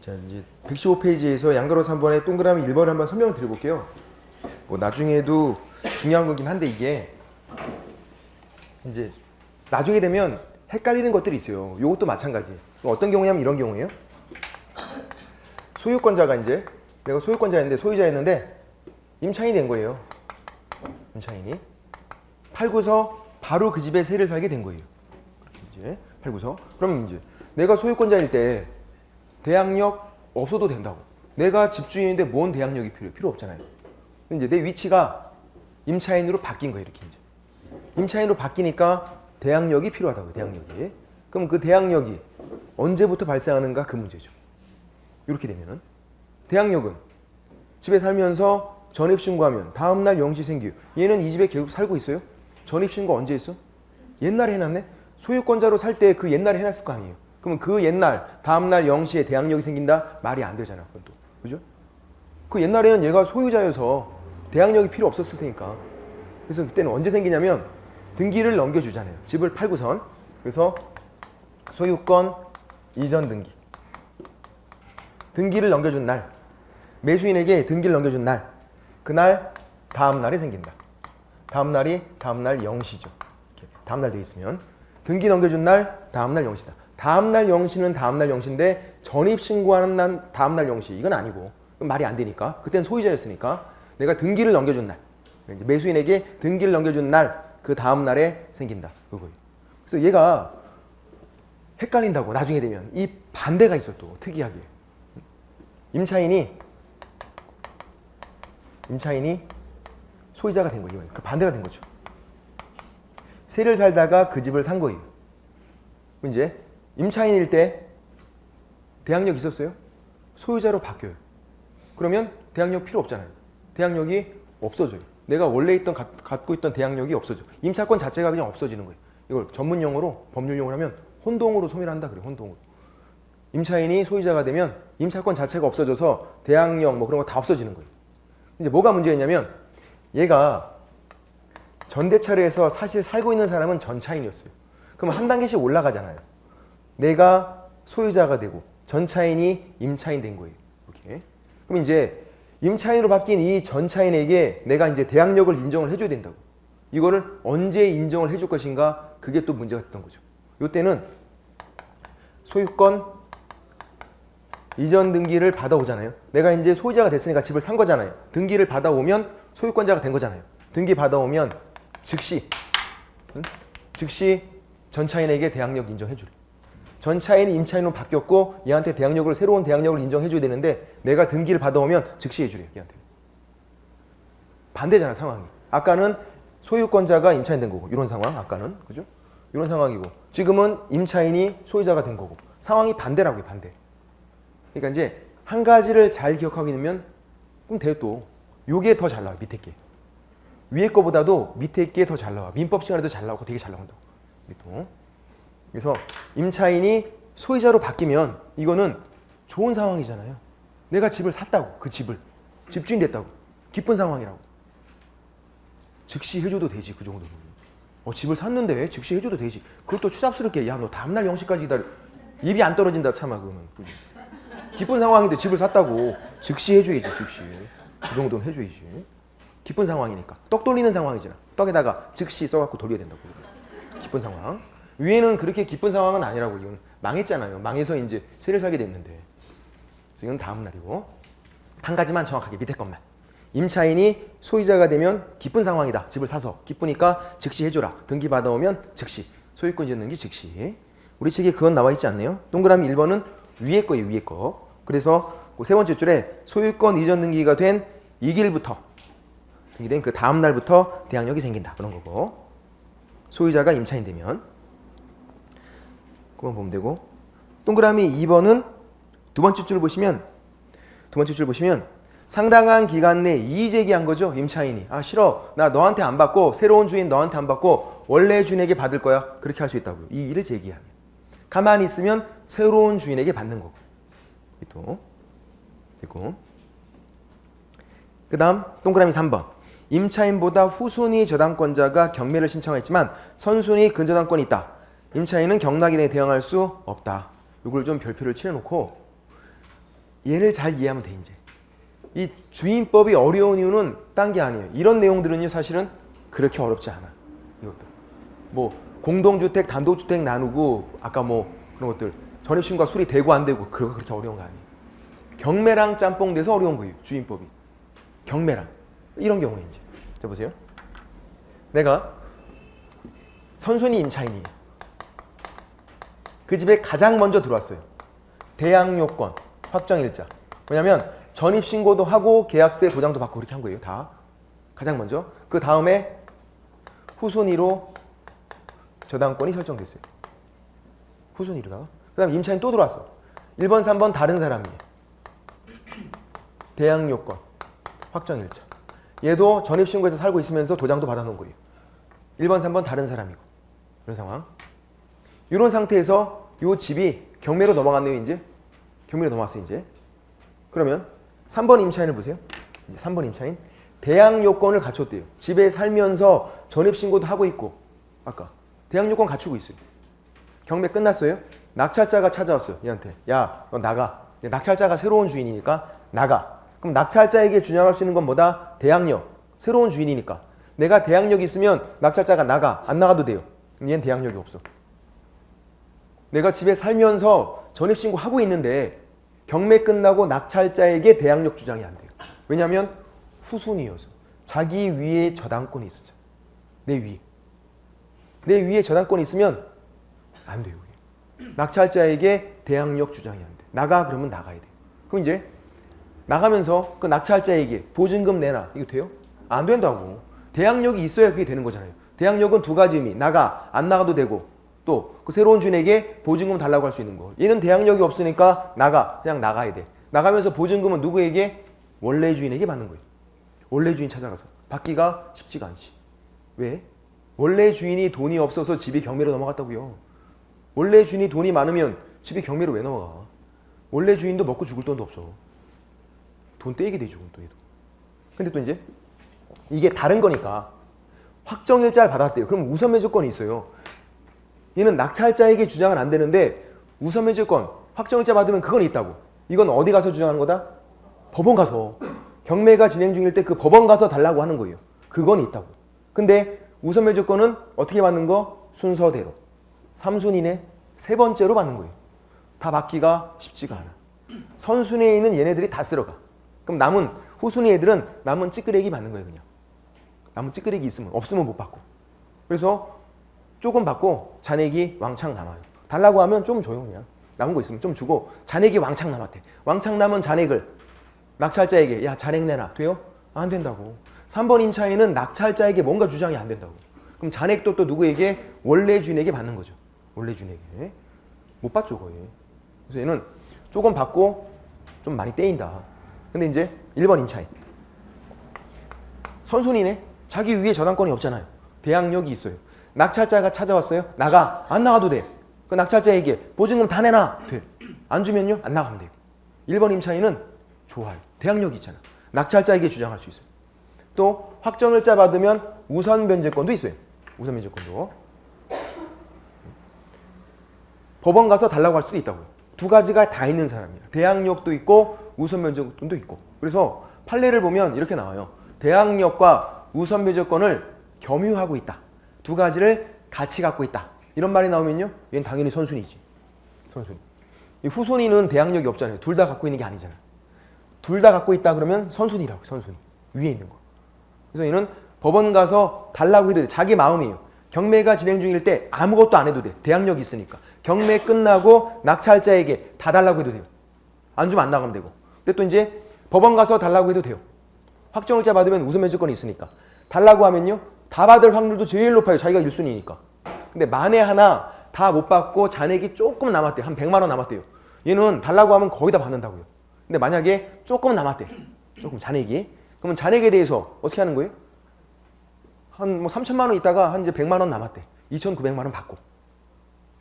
자, 이제 115페이지에서 양가로 3번의 동그라미 1번을 한번 설명을 드려볼게요. 뭐 나중에도 중요한 거긴 한데 이게 이제 나중에 되면 헷갈리는 것들이 있어요. 이것도 마찬가지. 어떤 경우냐면 이런 경우예요. 소유권자가 이제 내가 소유권자였는데 소유자였는데 임차인이 된 거예요. 임차인이 팔고서 바로 그 집에 세를 살게 된 거예요. 그렇게 이제 팔고서 그럼 이제 내가 소유권자일 때 대항력 없어도 된다고. 내가 집주인인데 뭔 대항력이 필요 없잖아요. 이제 내 위치가 임차인으로 바뀐 거예요. 이렇게 이제 임차인으로 바뀌니까 대항력이 필요하다고요. 대항력이. 그럼 그 대항력이 언제부터 발생하는가 그 문제죠. 이렇게 되면은 대항력은 집에 살면서 전입신고하면 다음날 0시 생기요. 얘는 이 집에 계속 살고 있어요? 전입신고 언제 했어? 옛날에 해놨네? 소유권자로 살 때 그 옛날에 해놨을 거 아니에요. 그러면 그 옛날 다음날 0시에 대항력이 생긴다? 말이 안 되잖아. 그건 또. 그죠? 그 옛날에는 얘가 소유자여서 대항력이 필요 없었을 테니까. 그래서 그때는 언제 생기냐면 등기를 넘겨주잖아요. 집을 팔고선. 그래서 소유권 이전 등기. 등기를 넘겨준 날. 매수인에게 등기를 넘겨준 날. 그날 다음 날에 생긴다. 다음 날이 다음 날 0시죠. 다음 날 돼 있으면 등기 넘겨준 날 다음 날 0시다. 다음 날 0시는 다음 날 0시인데 전입 신고하는 날 다음 날 0시 이건 아니고 말이 안 되니까 그때는 소유자였으니까 내가 등기를 넘겨준 날 이제 매수인에게 등기를 넘겨준 날 그 다음 날에 생긴다. 그거예요. 그래서 얘가 헷갈린다고 나중에 되면 이 반대가 있어 또 특이하게 임차인이 소유자가 된 거예요. 그 반대가 된 거죠. 세를 살다가 그 집을 산 거예요. 이제 임차인일 때 대항력 있었어요? 소유자로 바뀌어요. 그러면 대항력 필요 없잖아요. 대항력이 없어져요. 내가 원래 갖고 있던 대항력이 없어져. 임차권 자체가 그냥 없어지는 거예요. 이걸 전문용어로 법률용어로 하면 혼동으로 소멸한다 그래요. 혼동으로. 임차인이 소유자가 되면 임차권 자체가 없어져서 대항력 뭐 그런 거 다 없어지는 거예요. 이제 뭐가 문제였냐면 얘가 전대차례에서 사실 살고 있는 사람은 전차인이었어요. 그럼 한 단계씩 올라가잖아요. 내가 소유자가 되고 전차인이 임차인 된 거예요. 이렇게. 그럼 이제 임차인으로 바뀐 이 전차인에게 내가 이제 대항력을 인정을 해줘야 된다고. 이거를 언제 인정을 해줄 것인가 그게 또 문제가 됐던 거죠. 이때는 소유권 이전 등기를 받아오잖아요. 내가 이제 소유자가 됐으니까 집을 산 거잖아요. 등기를 받아오면 소유권자가 된 거잖아요. 등기 받아오면 즉시 전차인에게 대항력 인정해줄. 전차인이 임차인으로 바뀌었고 얘한테 새로운 대항력을 인정해줘야 되는데 내가 등기를 받아오면 즉시 해주래요. 얘한테. 반대잖아 상황이. 아까는 소유권자가 임차인 된 거고 이런 상황 아까는 그죠? 이런 상황이고 지금은 임차인이 소유자가 된 거고 상황이 반대라고요. 반대. 그러니까 이제 한 가지를 잘 기억하고 있으면 그럼 돼요. 또 요게 더 잘 나와. 밑에 게. 위에 거보다도 밑에 게 더 잘 나와. 민법 시간에도 잘 나오고 되게 잘 나온다고. 또. 그래서 임차인이 소유자로 바뀌면 이거는 좋은 상황이잖아요. 내가 집을 샀다고. 그 집을. 집주인 됐다고. 기쁜 상황이라고. 즉시 해줘도 되지. 그 정도면. 집을 샀는데 즉시 해줘도 되지. 그걸 또 추잡스럽게 야 너 다음날 0시까지 기다려. 입이 안 떨어진다 참아 그러면. 기쁜 상황인데 집을 샀다고. 즉시 해줘야지. 즉시. 그 정도는 해줘야지. 기쁜 상황이니까. 떡 돌리는 상황이잖아. 떡에다가 즉시 써갖고 돌려야 된다고. 기쁜 상황. 위에는 그렇게 기쁜 상황은 아니라고. 이건 망했잖아요. 망해서 이제 세를 사게 됐는데. 그래서 이건 다음 날이고. 한 가지만 정확하게 밑에 것만. 임차인이 소유자가 되면 기쁜 상황이다. 집을 사서. 기쁘니까 즉시 해줘라. 등기 받아오면 즉시. 소유권 이전 등기 즉시. 우리 책에 그건 나와 있지 않네요. 동그라미 1번은 위에 거예요. 위에 거. 그래서 그 세 번째 줄에 소유권 이전 등기가 된 이 길부터 등기된 그 다음 날부터 대항력이 생긴다. 그런 거고. 소유자가 임차인 되면. 그만 보면 되고. 동그라미 2번은 두 번째 줄 보시면 상당한 기간 내에 이의 제기한 거죠. 임차인이. 아 싫어. 나 너한테 안 받고 새로운 주인 너한테 안 받고 원래 주인에게 받을 거야. 그렇게 할 수 있다고요. 이의를 제기하면. 가만히 있으면 새로운 주인에게 받는 거고. 또 됐고. 그 다음 동그라미 3번. 임차인보다 후순위 저당권자가 경매를 신청했지만 선순위 근저당권이 있다. 임차인은 경락인에 대응할 수 없다. 이걸 좀 별표를 칠해놓고 얘를 잘 이해하면 돼 이제. 이 주임법이 어려운 이유는 딴 게 아니에요. 이런 내용들은요 사실은 그렇게 어렵지 않아. 이것도 뭐 공동주택, 단독주택 나누고 아까 뭐 그런 것들 전입신고가 수리 되고 안 되고 그렇게 어려운 거 아니에요. 경매랑 짬뽕 돼서 어려운 거예요. 주임법이. 경매랑 이런 경우에 이제 자 보세요. 내가 선순위 임차인이에요. 그 집에 가장 먼저 들어왔어요. 대항요건, 확정일자. 왜냐면 전입신고도 하고 계약서에 도장도 받고 그렇게 한 거예요. 다 가장 먼저. 그 다음에 후순위로 저당권이 설정됐어요. 후순위로다가. 그 다음에 임차인 또 들어왔어. 1번, 3번 다른 사람이에요. 대항요건, 확정일자. 얘도 전입신고에서 살고 있으면서 도장도 받아놓은 거예요. 1번, 3번 다른 사람이고. 이런 상황. 이런 상태에서 이 집이 경매로 넘어갔네요. 이제 경매로 넘어왔어요. 이제 그러면 3번 임차인을 보세요. 이제 3번 임차인 대항 요건을 갖췄대요. 집에 살면서 전입신고도 하고 있고 아까 대항 요건 갖추고 있어요. 경매 끝났어요. 낙찰자가 찾아왔어요. 얘한테 야 너 나가. 낙찰자가 새로운 주인이니까 나가. 그럼 낙찰자에게 주장할 수 있는 건 뭐다? 대항력. 새로운 주인이니까 내가 대항력이 있으면 낙찰자가 나가. 안 나가도 돼요. 얘는 대항력이 없어. 내가 집에 살면서 전입신고 하고 있는데 경매 끝나고 낙찰자에게 대항력 주장이 안 돼요. 왜냐하면 후순위여서 자기 위에 저당권이 있었잖아. 내 위에 저당권이 있으면 안 돼요. 낙찰자에게 대항력 주장이 안 돼. 나가 그러면 나가야 돼. 그럼 이제 나가면서 그 낙찰자에게 보증금 내놔. 이거 돼요? 안 된다고. 대항력이 있어야 그게 되는 거잖아요. 대항력은 두 가지 의미. 나가 안 나가도 되고 또 그 새로운 주인에게 보증금 달라고 할 수 있는 거. 얘는 대항력이 없으니까 나가. 그냥 나가야 돼. 나가면서 보증금은 누구에게? 원래 주인에게 받는 거예요. 원래 주인 찾아가서. 받기가 쉽지가 않지. 왜? 원래 주인이 돈이 없어서 집이 경매로 넘어갔다고요. 원래 주인이 돈이 많으면 집이 경매로 왜 넘어가? 원래 주인도 먹고 죽을 돈도 없어. 돈 떼게 되죠. 또 얘도. 근데 또 이제 이게 다른 거니까 확정일자를 받았대요. 그럼 우선매조건이 있어요. 얘는 낙찰자에게 주장은 안 되는데 우선매조건, 확정일자 받으면 그건 있다고. 이건 어디 가서 주장하는 거다? 법원 가서. 경매가 진행 중일 때 그 법원 가서 달라고 하는 거예요. 그건 있다고. 근데 우선매조건은 어떻게 받는 거? 순서대로. 3순위네. 세 번째로 받는 거예요. 다 받기가 쉽지가 않아. 선순위에 있는 얘네들이 다 쓸어가. 그럼 남은 후순위 애들은 남은 찌끄레기 받는 거예요. 그냥. 남은 찌끄레기 있으면 없으면 못 받고. 그래서 조금 받고 잔액이 왕창 남아요. 달라고 하면 좀 줘요. 그냥. 남은 거 있으면 좀 주고 잔액이 왕창 남았대. 왕창 남은 잔액을 낙찰자에게 야 잔액 내놔. 돼요? 안 된다고. 3번 임차인은 낙찰자에게 뭔가 주장이 안 된다고. 그럼 잔액도 또 누구에게? 원래 주인에게 받는 거죠. 원래 주인에게. 못 받죠 거의. 그래서 얘는 조금 받고 좀 많이 떼인다. 근데 이제 1번 임차인. 선순위네. 자기 위에 저당권이 없잖아요. 대항력이 있어요. 낙찰자가 찾아왔어요. 나가. 안 나가도 돼. 그 낙찰자에게 보증금 다 내놔. 돼. 안 주면요. 안 나가면 돼요. 1번 임차인은 좋아요. 대항력이 있잖아. 낙찰자에게 주장할 수 있어요. 또 확정일자 받으면 우선 변제권도 있어요. 우선 변제권도. 법원 가서 달라고 할 수도 있다고요. 두 가지가 다 있는 사람이에요. 대항력도 있고 우선 변제권도 있고. 그래서 판례를 보면 이렇게 나와요. 대항력과 우선 변제권을 겸유하고 있다. 두 가지를 같이 갖고 있다. 이런 말이 나오면요. 얘는 당연히 선순위지. 선순위. 이 후순위는 대항력이 없잖아요. 둘 다 갖고 있는 게 아니잖아요. 둘 다 갖고 있다 그러면 선순위라고. 선순위. 위에 있는 거. 그래서 얘는 법원 가서 달라고 해도 돼. 자기 마음이에요. 경매가 진행 중일 때 아무것도 안 해도 돼. 대항력이 있으니까. 경매 끝나고 낙찰자에게 다 달라고 해도 돼요. 안 주면 안 나가면 되고. 근데 또 이제 법원 가서 달라고 해도 돼요. 확정일자 받으면 우선변제권이 있으니까. 달라고 하면요. 다 받을 확률도 제일 높아요. 자기가 1순위니까. 근데 만에 하나 다 못 받고 잔액이 조금 남았대요. 한 100만 원 남았대요. 얘는 달라고 하면 거의 다 받는다고요. 근데 만약에 조금 남았대. 조금 잔액이. 그러면 잔액에 대해서 어떻게 하는 거예요? 한 뭐 3천만 원 있다가 한 이제 100만 원 남았대. 2,900만 원 받고.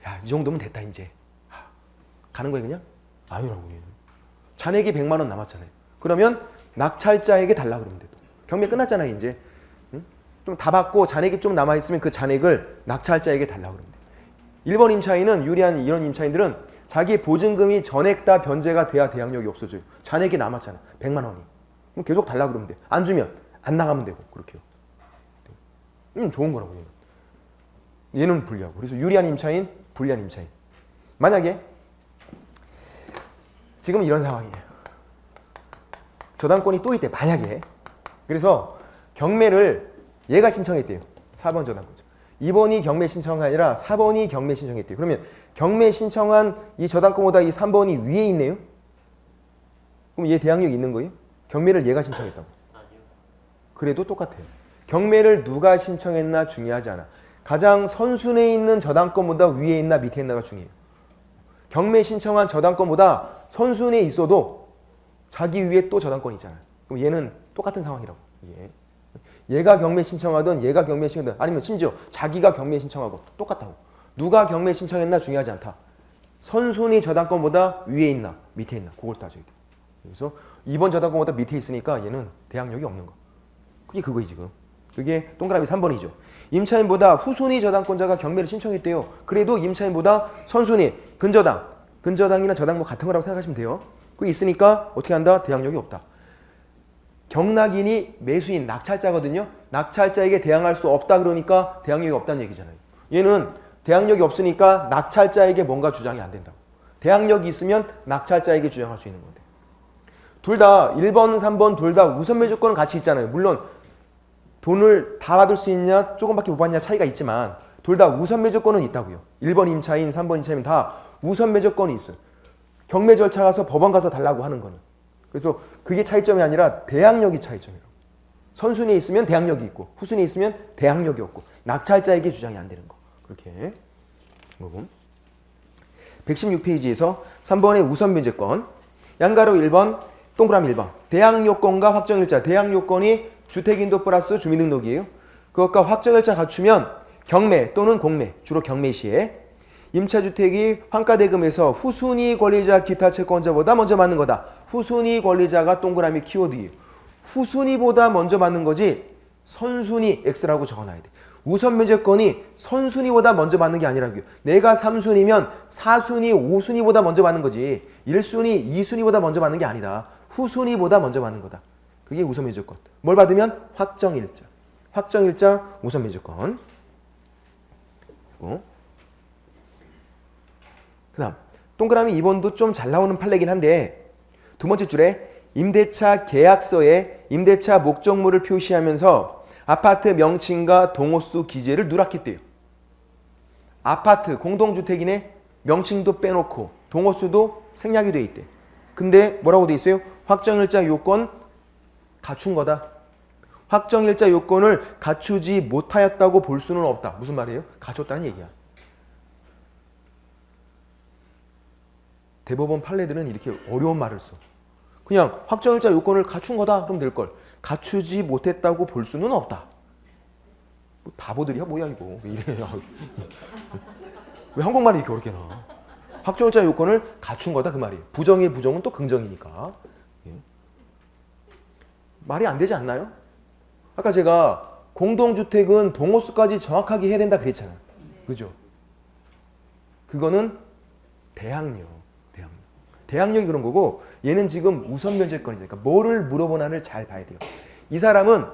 야, 이 정도면 됐다 이제. 가는 거예요 그냥? 아니라고. 잔액이 100만 원 남았잖아요. 그러면 낙찰자에게 달라 그러면 돼. 경매 끝났잖아요 이제. 좀 다 받고 잔액이 좀 남아있으면 그 잔액을 낙찰자에게 달라고 그러면 돼. 1번 임차인은 유리한 이런 임차인들은 자기 보증금이 전액 다 변제가 돼야 대항력이 없어져요. 잔액이 남았잖아. 100만 원이. 그럼 계속 달라 그러면 돼. 안 주면 안 나가면 되고 그렇게요. 좋은 거라고 얘는 불리하고. 그래서 유리한 임차인, 불리한 임차인. 만약에 지금 이런 상황이에요. 저당권이 또 있대. 만약에. 그래서 경매를 얘가 신청했대요. 4번 저당권자. 2번이 경매 신청이 아니라 4번이 경매 신청했대요. 그러면 경매 신청한 이 저당권보다 이 3번이 위에 있네요? 그럼 얘 대항력이 있는 거예요? 경매를 얘가 신청했다고. 그래도 똑같아요. 경매를 누가 신청했나 중요하지 않아. 가장 선순위에 있는 저당권보다 위에 있나 밑에 있나가 중요해요. 경매 신청한 저당권보다 선순위에 있어도 자기 위에 또 저당권이 있잖아요. 그럼 얘는 똑같은 상황이라고. 얘가 경매 신청하든 얘가 경매 신청하든 아니면 심지어 자기가 경매 신청하고 똑같다고. 누가 경매 신청했나 중요하지 않다. 선순위 저당권보다 위에 있나 밑에 있나 그걸 따져야 돼. 그래서 2번 저당권보다 밑에 있으니까 얘는 대항력이 없는 거. 그게 그거지 지금. 그게 동그라미 3번이죠. 임차인보다 후순위 저당권자가 경매를 신청했대요. 그래도 임차인보다 선순위, 근저당이나 저당권 같은 거라고 생각하시면 돼요. 그게 있으니까 어떻게 한다? 대항력이 없다. 경락인이 매수인, 낙찰자거든요. 낙찰자에게 대항할 수 없다 그러니까 대항력이 없다는 얘기잖아요. 얘는 대항력이 없으니까 낙찰자에게 뭔가 주장이 안 된다고. 대항력이 있으면 낙찰자에게 주장할 수 있는 건데. 둘 다 1번, 3번 둘 다 우선 매조건은 같이 있잖아요. 물론 돈을 다 받을 수 있냐 조금밖에 못 받냐 차이가 있지만 둘 다 우선 매조건은 있다고요. 1번 임차인, 3번 임차인 다 우선 매조건이 있어요. 경매 절차 가서 법원 가서 달라고 하는 거는. 그래서 그게 차이점이 아니라 대항력이 차이점이라고. 선순위에 있으면 대항력이 있고 후순위에 있으면 대항력이 없고 낙찰자에게 주장이 안 되는 거. 그렇게 거고. 116페이지에서 3번의 우선 변제권 양가로 1번 동그라미 1번 대항요건과 확정일자. 대항요건이 주택인도 플러스 주민등록이에요. 그것과 확정일자 갖추면 경매 또는 공매 주로 경매 시에 임차주택이 환가대금에서 후순위 권리자 기타 채권자보다 먼저 받는 거다. 후순위 권리자가 동그라미 키워드예요. 후순위보다 먼저 받는 거지 선순위 X라고 적어놔야 돼. 우선 면제권이 선순위보다 먼저 받는 게 아니라고요. 내가 3순위면 4순위, 5순위보다 먼저 받는 거지 1순위, 2순위보다 먼저 받는 게 아니다. 후순위보다 먼저 받는 거다. 그게 우선 면제권. 뭘 받으면? 확정일자. 확정일자 우선 면제권. 그 다음 동그라미 2번도 좀 잘 나오는 판례긴 한데 두 번째 줄에 임대차 계약서에 임대차 목적물을 표시하면서 아파트 명칭과 동호수 기재를 누락했대요. 아파트 공동주택이네 명칭도 빼놓고 동호수도 생략이 돼 있대. 근데 뭐라고 돼 있어요? 확정일자 요건 갖춘 거다. 확정일자 요건을 갖추지 못하였다고 볼 수는 없다. 무슨 말이에요? 갖췄다는 얘기야. 대법원 판례들은 이렇게 어려운 말을 써. 그냥 확정일자 요건을 갖춘 거다 그럼 될 걸. 갖추지 못했다고 볼 수는 없다. 뭐 바보들이야 뭐야 이거. 왜 이래. 왜 한국말이 이렇게 어렵게 나와. 확정일자 요건을 갖춘 거다 그 말이에요. 부정의 부정은 또 긍정이니까. 말이 안 되지 않나요? 아까 제가 공동주택은 동호수까지 정확하게 해야 된다 그랬잖아요. 그죠? 그거는 대항력. 대항력이 그런 거고 얘는 지금 우선 면제권이죠. 그러니까 뭐를 물어보나를 잘 봐야 돼요. 이 사람은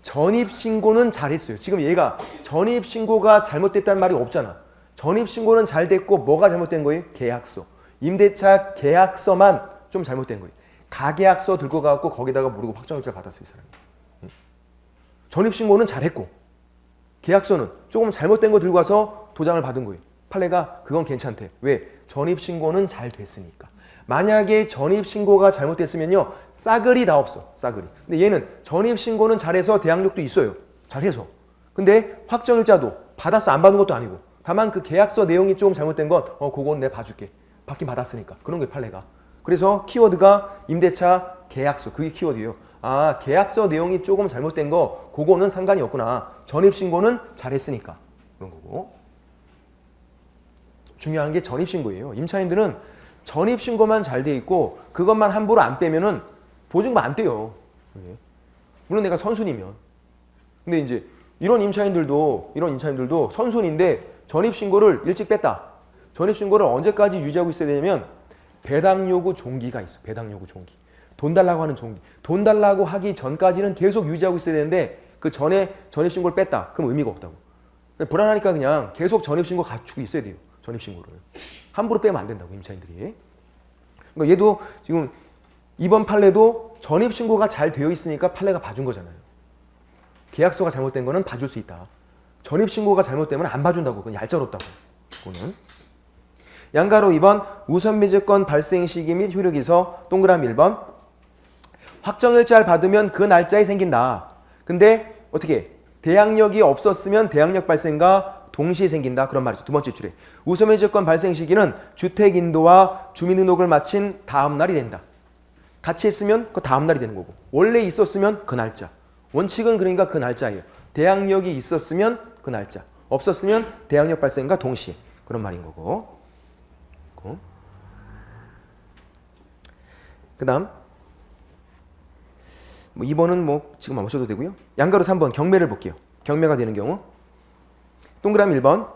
전입신고는 잘했어요. 지금 얘가 전입신고가 잘못됐다는 말이 없잖아. 전입신고는 잘 됐고 뭐가 잘못된 거예요? 계약서. 임대차 계약서만 좀 잘못된 거예요. 가계약서 들고 가갖고 거기다가 모르고 확정일자 받았어요. 이 사람이. 전입신고는 잘했고 계약서는 조금 잘못된 거 들고 가서 도장을 받은 거예요. 판례가 그건 괜찮대. 왜? 전입신고는 잘 됐으니까. 만약에 전입신고가 잘못됐으면요. 싸그리 다 없어. 싸그리. 근데 얘는 전입신고는 잘해서 대항력도 있어요. 잘해서. 근데 확정일자도 받았어. 안 받은 것도 아니고. 다만 그 계약서 내용이 조금 잘못된 건 그건 내가 봐줄게. 받긴 받았으니까. 그런 게 판례가. 그래서 키워드가 임대차 계약서. 그게 키워드예요. 아, 계약서 내용이 조금 잘못된 거 그거는 상관이 없구나. 전입신고는 잘했으니까. 그런 거고. 중요한 게 전입신고예요. 임차인들은 전입신고만 잘 돼 있고 그것만 함부로 안 빼면은 보증금 안 떼요. 물론 내가 선순이면. 근데 이제 이런 임차인들도 선순인데 전입신고를 일찍 뺐다. 전입신고를 언제까지 유지하고 있어야 되냐면 배당 요구 종기가 있어. 배당 요구 종기. 돈 달라고 하는 종기. 돈 달라고 하기 전까지는 계속 유지하고 있어야 되는데 그 전에 전입신고를 뺐다. 그럼 의미가 없다고. 불안하니까 그냥 계속 전입신고 갖추고 있어야 돼요. 전입신고를. 함부로 빼면 안 된다고 임차인들이. 그러니까 얘도 지금 이번 판례도 전입신고가 잘 되어 있으니까 판례가 봐준 거잖아요. 계약서가 잘못된 거는 봐줄 수 있다. 전입신고가 잘못되면 안 봐준다고. 그건 얄짤없다고. 그거는. 양가로 2번 우선배제권 발생 시기 및 효력에서 동그라미 1번 확정일자를 받으면 그 날짜에 생긴다. 근데 어떻게 대항력이 없었으면 대항력 발생과 동시에 생긴다. 그런 말이죠. 두 번째 줄에 우선배제권 발생 시기는 주택인도와 주민등록을 마친 다음 날이 된다. 같이 했으면 그 다음 날이 되는 거고 원래 있었으면 그 날짜. 원칙은 그러니까 그 날짜예요. 대항력이 있었으면 그 날짜. 없었으면 대항력 발생과 동시에. 그런 말인 거고. 그 다음 뭐 2번은 뭐 지금 안 보셔도 되고요. 양가로 3번 경매를 볼게요. 경매가 되는 경우 동그라미 1번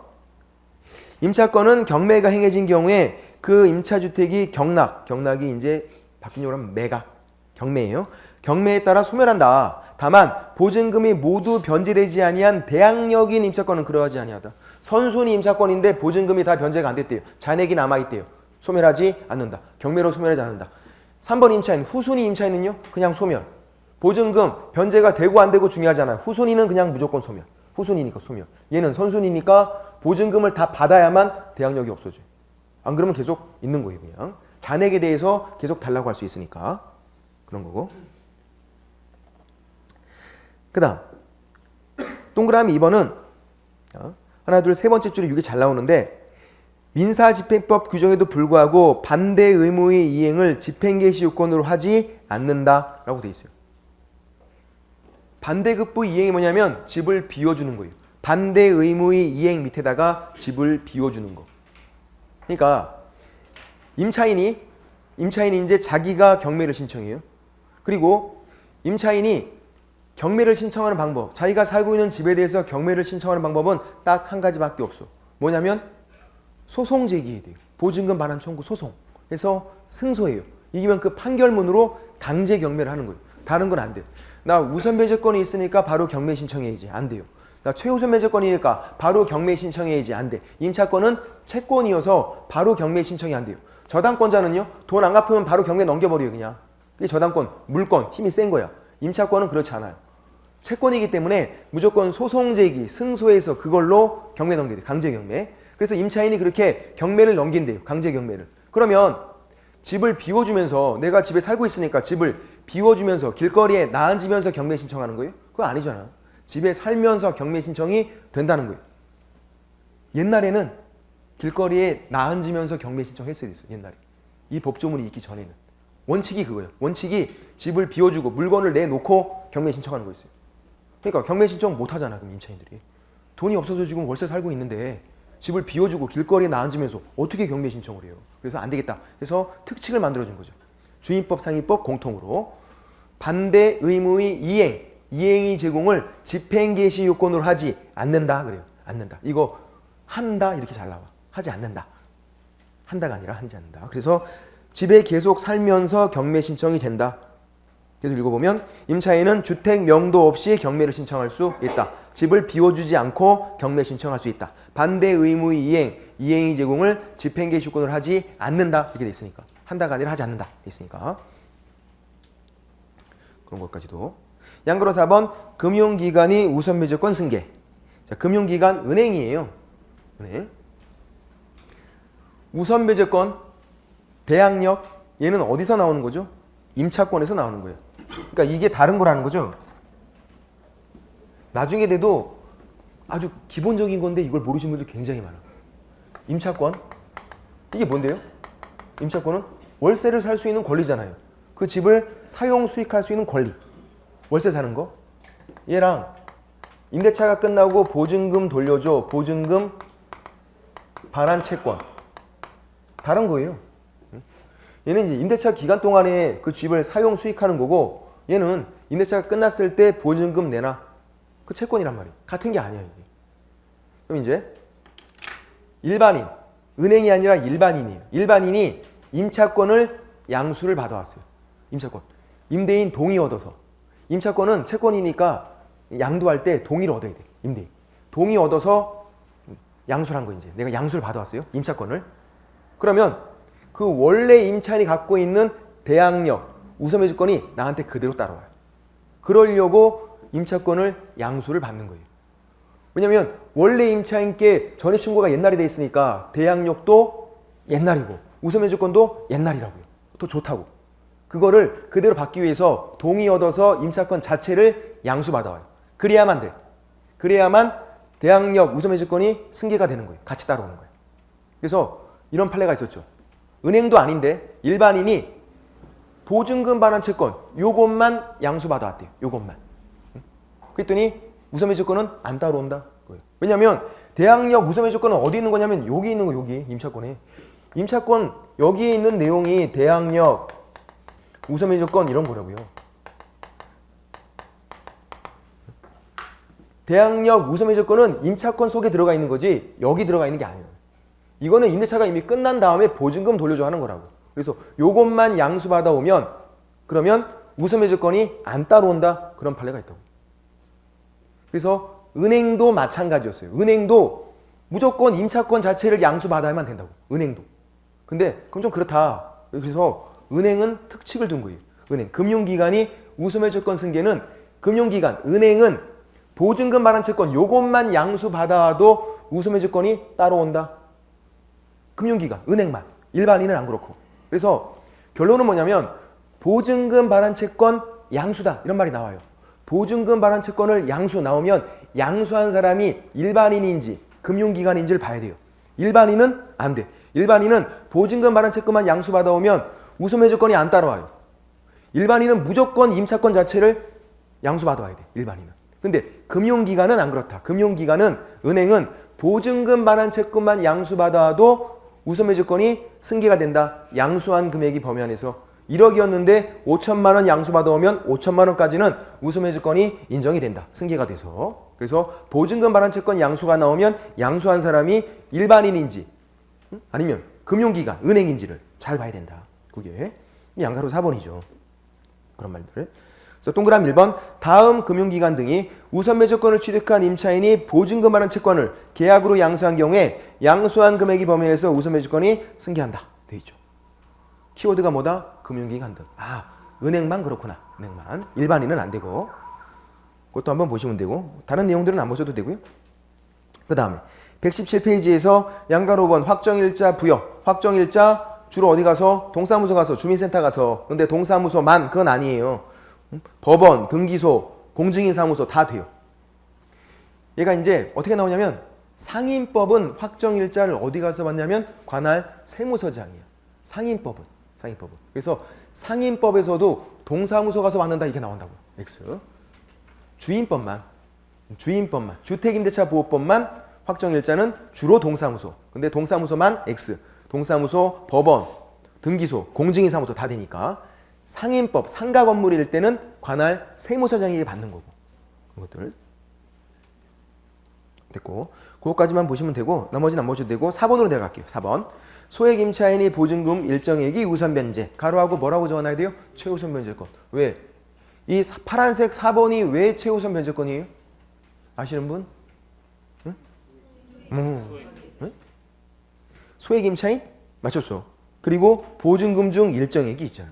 임차권은 경매가 행해진 경우에 그 임차주택이 경락이 이제 바뀐 용어로 하면 매각 경매예요. 경매에 따라 소멸한다. 다만 보증금이 모두 변제되지 아니한 대항력인 임차권은 그러하지 아니하다. 선순위 임차권인데 보증금이 다 변제가 안 됐대요. 잔액이 남아있대요. 소멸하지 않는다. 경매로 소멸하지 않는다. 3번 임차인, 후순위 임차인은요. 그냥 소멸. 보증금 변제가 되고 안 되고 중요하잖아요. 후순위는 그냥 무조건 소멸. 후순위니까 소멸. 얘는 선순위니까 보증금을 다 받아야만 대항력이 없어져요. 안 그러면 계속 있는 거예요. 그냥. 잔액에 대해서 계속 달라고 할 수 있으니까. 그런 거고. 그 다음 동그라미 2번은 하나 둘 세 번째 줄에 이게 잘 나오는데 민사집행법 규정에도 불구하고 반대 의무의 이행을 집행개시 요건으로 하지 않는다라고 돼 있어요. 반대급부 이행이 뭐냐면 집을 비워주는 거예요. 반대 의무의 이행 밑에다가 집을 비워주는 거. 그러니까 임차인이 이제 자기가 경매를 신청해요. 그리고 임차인이 경매를 신청하는 방법, 자기가 살고 있는 집에 대해서 경매를 신청하는 방법은 딱 한 가지밖에 없어. 뭐냐면 소송 제기해야 돼요. 보증금 반환 청구 소송. 그래서 승소해요. 이기면 그 판결문으로 강제 경매를 하는 거예요. 다른 건 안 돼요. 나 우선 배제권이 있으니까 바로 경매 신청해야지. 안 돼요. 나 최우선 배제권이니까 바로 경매 신청해야지. 안 돼. 임차권은 채권이어서 바로 경매 신청이 안 돼요. 저당권자는요. 돈 안 갚으면 바로 경매 넘겨버려요. 그냥. 그게 저당권, 물권, 힘이 센 거야. 임차권은 그렇지 않아요. 채권이기 때문에 무조건 소송 제기, 승소해서 그걸로 경매 넘겨야 돼요. 강제 경매. 그래서 임차인이 그렇게 경매를 넘긴대요. 강제 경매를. 그러면 집을 비워주면서 내가 집에 살고 있으니까 집을 비워주면서 길거리에 나앉으면서 경매 신청하는 거예요? 그거 아니잖아. 집에 살면서 경매 신청이 된다는 거예요. 옛날에는 길거리에 나앉으면서 경매 신청했어야 됐어요. 옛날에. 이 법조문이 있기 전에는. 원칙이 그거예요. 원칙이 집을 비워주고 물건을 내놓고 경매 신청하는 거였어요. 그러니까 경매 신청 못 하잖아. 그럼 임차인들이. 돈이 없어서 지금 월세 살고 있는데 집을 비워주고 길거리에 나앉으면서 어떻게 경매 신청을 해요. 그래서 안 되겠다. 그래서 특칙을 만들어준 거죠. 주임법, 상위법 공통으로 반대 의무의 이행의 제공을 집행개시 요건으로 하지 않는다. 그래요. 않는다. 이거 한다 이렇게 잘 나와. 하지 않는다. 한다가 아니라 하지 않는다. 그래서 집에 계속 살면서 경매 신청이 된다. 계속 읽어보면 임차인은 주택 명도 없이 경매를 신청할 수 있다. 집을 비워주지 않고 경매 신청할 수 있다. 반대 의무의 이행의 제공을 집행개시 요건으로 하지 않는다. 이렇게 돼 있으니까. 한다가 아니라 하지 않는다. 돼 있으니까. 그런 것까지도. 양가로 4번 금융기관이 우선배제권 승계. 자, 금융기관 은행이에요. 은행. 우선배제권 대항력 얘는 어디서 나오는 거죠? 임차권에서 나오는 거예요. 그러니까 이게 다른 거라는 거죠. 나중에 돼도 아주 기본적인 건데 이걸 모르시는 분들 굉장히 많아요. 임차권 이게 뭔데요? 임차권은 월세를 살 수 있는 권리잖아요. 그 집을 사용 수익할 수 있는 권리. 월세 사는 거. 얘랑 임대차가 끝나고 보증금 돌려줘. 보증금 반환 채권. 다른 거예요. 얘는 이제 임대차 기간 동안에 그 집을 사용 수익하는 거고 얘는 임대차가 끝났을 때 보증금 내놔. 그 채권이란 말이에요. 같은 게 아니야 이게. 그럼 이제 일반인 은행이 아니라 일반인이에요. 일반인이 임차권을 양수를 받아왔어요. 임차권. 임대인 동의 얻어서. 임차권은 채권이니까 양도할 때 동의를 얻어야 돼. 임대인. 동의 얻어서 양수를 한 거 이제. 내가 양수를 받아왔어요. 임차권을. 그러면 그 원래 임차인이 갖고 있는 대항력, 우선의 주권이 나한테 그대로 따라와요. 그러려고 임차권을 양수를 받는 거예요. 왜냐면 원래 임차인께 전입신고가 옛날이 돼 있으니까 대항력도 옛날이고 우선의 주권도 옛날이라고요. 더 좋다고. 그거를 그대로 받기 위해서 동의 얻어서 임차권 자체를 양수받아와요. 그래야만 돼. 그래야만 대항력 우선의 주권이 승계가 되는 거예요. 같이 따라오는 거예요. 그래서 이런 판례가 있었죠. 은행도 아닌데 일반인이 보증금 반환 채권 요것만 양수받아왔대요. 요것만. 그랬더니 우선의 조건은 안 따라온다. 왜냐하면 대항력 우선의 조건은 어디 있는 거냐면 여기 있는 거. 여기 임차권에. 임차권 여기에 있는 내용이 대항력 우선의 조건 이런 거라고요. 대항력 우선의 조건은 임차권 속에 들어가 있는 거지 여기 들어가 있는 게 아니에요. 이거는 임대차가 이미 끝난 다음에 보증금 돌려줘 하는 거라고. 그래서 요것만 양수받아 오면 그러면 우선의 조건이 안 따라온다. 그런 판례가 있다고. 그래서 은행도 마찬가지였어요. 은행도 무조건 임차권 자체를 양수받아야만 된다고. 은행도. 근데 그건 좀 그렇다. 그래서 은행은 특칙을 둔 거예요. 은행. 금융기관이 우선의 조건 승계는 금융기관, 은행은 보증금 반환 채권 요것만 양수받아도 우선의 조건이 따라온다. 금융기관, 은행만. 일반인은 안 그렇고. 그래서 결론은 뭐냐면 보증금 반환 채권 양수다. 이런 말이 나와요. 보증금 반환 채권을 양수 나오면 양수한 사람이 일반인인지 금융기관인지를 봐야 돼요. 일반인은 안 돼. 일반인은 보증금 반환 채권만 양수 받아오면 우선의 조건이 안 따라와요. 일반인은 무조건 임차권 자체를 양수 받아와야 돼. 일반인은. 근데 금융기관은 안 그렇다. 금융기관은 은행은 보증금 반환 채권만 양수 받아도 우선의 조건이 승계가 된다. 양수한 금액이 범위 안에서 1억이었는데 5천만 원 양수 받아오면 5천만 원까지는 우선의 조건이 인정이 된다. 승계가 돼서. 그래서 보증금 반환 채권 양수가 나오면 양수한 사람이 일반인인지 아니면 금융기관, 은행인지를 잘 봐야 된다. 그게 양가로 4번이죠. 그런 말들. 그래서 동그라미 1번 다음 금융기관 등이 우선 매조건을 취득한 임차인이 보증금 반환 채권을 계약으로 양수한 경우에 양수한 금액이 범위에서 우선 매조건이 승계한다. 돼 있죠. 키워드가 뭐다? 금융기관 등. 아, 은행만 그렇구나. 은행만. 일반인은 안 되고. 그것도 한번 보시면 되고 다른 내용들은 안 보셔도 되고요. 그 다음에 117페이지에서 양가로 5번 확정일자 부여. 확정일자 주로 어디 가서? 동사무소 가서, 주민센터 가서. 근데 동사무소만 그건 아니에요. 법원, 등기소, 공증인 사무소 다 돼요. 얘가 이제 어떻게 나오냐면 상인법은 확정일자를 어디 가서 받냐면 관할 세무서장이야. 상인법은. 그래서 상인법에서도 동사무소 가서 받는다 이렇게 나온다고요. X. 주인법만. 주택임대차 보호법만 확정일자는 주로 동사무소. 근데 동사무소만 X. 동사무소, 법원, 등기소, 공증인 사무소 다 되니까 상인법, 상가 건물일 때는 관할 세무서장에게 받는 거고. 이것들. 됐고. 그것까지만 보시면 되고 나머지는 안 보셔도 되고 4번으로 내려갈게요. 4번. 소액 임차인이 보증금 일정액이 우선 변제. 가로하고 뭐라고 적어놔야 돼요? 최우선 변제권. 왜? 이 파란색 4번이 왜 최우선 변제권이에요? 아시는 분? 응? 응? 소액 임차인? 맞췄어. 그리고 보증금 중 일정액이 있잖아.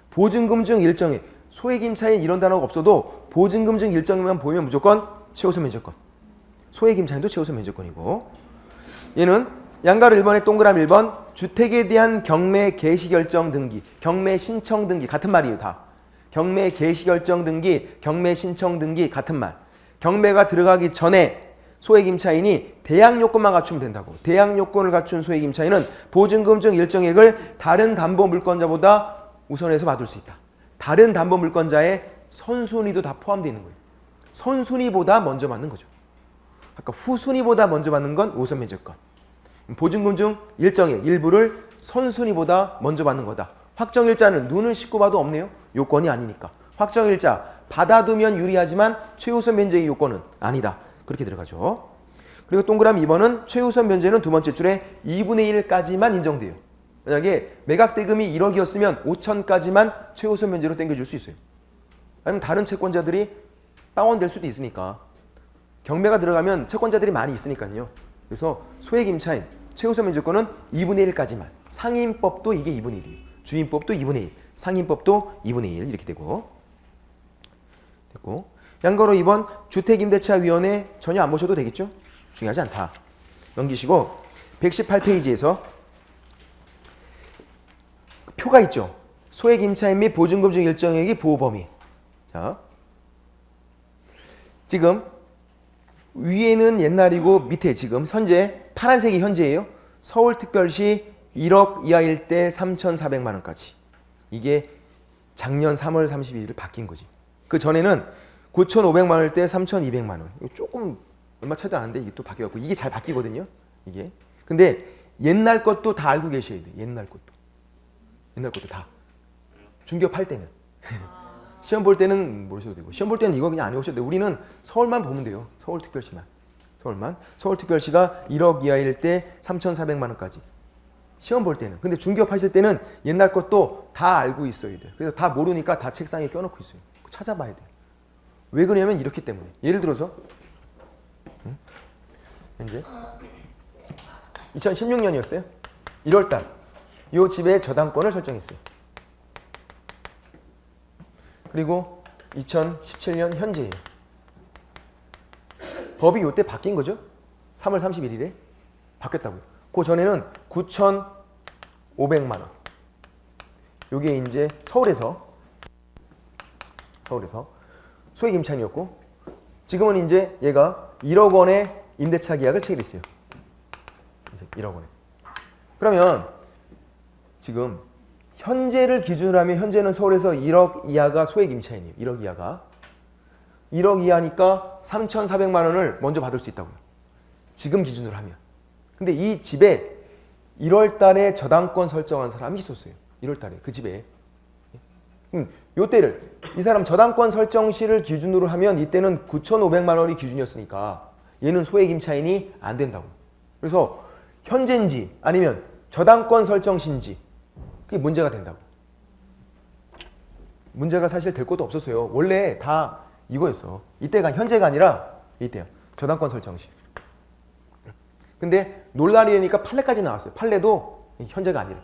보증금 중 일정액. 소액 임차인 이런 단어가 없어도 보증금 중 일정액만 보이면 무조건 최우선 변제권. 소액 임차인도 최우선 변제권이고. 얘는 양가로 1번에 동그라미 1번 주택에 대한 경매 개시 결정 등기, 경매 신청 등기 같은 말이에요. 다. 경매 개시 결정 등기, 경매 신청 등기 같은 말. 경매가 들어가기 전에 소액 임차인이 대항 요건만 갖추면 된다고. 대항 요건을 갖춘 소액 임차인은 보증금 중 일정액을 다른 담보 물권자보다 우선해서 받을 수 있다. 다른 담보 물권자의 선순위도 다 포함되어 있는 거예요. 선순위보다 먼저 받는 거죠. 아까 후순위보다 먼저 받는 건 우선 매제권. 보증금 중 일정액 일부를 선순위보다 먼저 받는 거다. 확정일자는 눈을 씻고 봐도 없네요. 요건이 아니니까. 확정일자 받아두면 유리하지만 최우선 면제의 요건은 아니다. 그렇게 들어가죠. 그리고 동그라미 2번은 최우선 변제는 두 번째 줄에 2분의 1까지만 인정돼요. 만약에 매각대금이 1억이었으면 5천까지만 최우선 변제로 땡겨줄 수 있어요. 아니면 다른 채권자들이 다운될 수도 있으니까. 경매가 들어가면 채권자들이 많이 있으니까요. 그래서 소액 임차인 최우선 변제권은 2분의 1까지만. 상임법도 이게 2분의 1이에요. 주임법도 2분의 1, 상임법도 2분의 1 이렇게 되고. 됐고. 양거로 2번 주택임대차위원회 전혀 안 보셔도 되겠죠? 중요하지 않다. 넘기시고 118페이지에서 표가 있죠. 소액 임차인 및 보증금 중 일정액이 보호 범위. 자, 지금 위에는 옛날이고 밑에 지금 현재 파란색이 현재예요. 서울특별시 1억 이하일 때 3,400만 원까지. 이게 작년 3월 31일 바뀐 거지. 그 전에는 9,500만 원일 때 3,200만 원. 조금 얼마 차이도 안 나는데 이게 또 바뀌어갖고 이게 잘 바뀌거든요. 이게. 근데 옛날 것도 다 알고 계셔야 돼. 옛날 것도. 옛날 것도 다. 중개업할 때는. 시험 볼 때는 모르셔도 되고. 시험 볼 때는 이거 그냥 안 외우셔도 돼요. 우리는 서울만 보면 돼요. 서울특별시만. 서울만. 서울특별시가 1억 이하일 때 3,400만 원까지. 시험 볼 때는. 근데 중개업 하실 때는 옛날 것도 다 알고 있어야 돼요. 그래서 다 모르니까 다 책상에 껴놓고 있어요. 찾아봐야 돼요. 왜 그러냐면 이렇기 때문에. 예를 들어서 이제 2016년이었어요. 1월달 이 집의 저당권을 설정했어요. 그리고 2017년 현재예요. 법이 이때 바뀐 거죠. 3월 31일에 바뀌었다고요. 그 전에는 9,500만 원. 이게 이제 서울에서 소액 임차인이었고 지금은 이제 얘가 1억 원의 임대차 계약을 체결했어요. 이제 1억 원에. 그러면 지금 현재를 기준으로 하면 현재는 서울에서 1억 이하가 소액 임차인이에요. 1억 이하가. 1억 이하니까 3,400만 원을 먼저 받을 수 있다고요. 지금 기준으로 하면. 근데 이 집에 1월 달에 저당권 설정한 사람이 있었어요. 1월 달에 그 집에. 요때를 이 사람 저당권 설정 시를 기준으로 하면 이때는 9,500만 원이 기준이었으니까 얘는 소액 임차인이 안 된다고. 그래서 현재인지 아니면 저당권 설정 시인지 그게 문제가 된다고. 문제가 사실 될 것도 없었어요. 원래 다 이거였어. 이때가 현재가 아니라 이때요. 저당권 설정 시. 근데 논란이니까 판례까지 나왔어요. 판례도 현재가 아니라.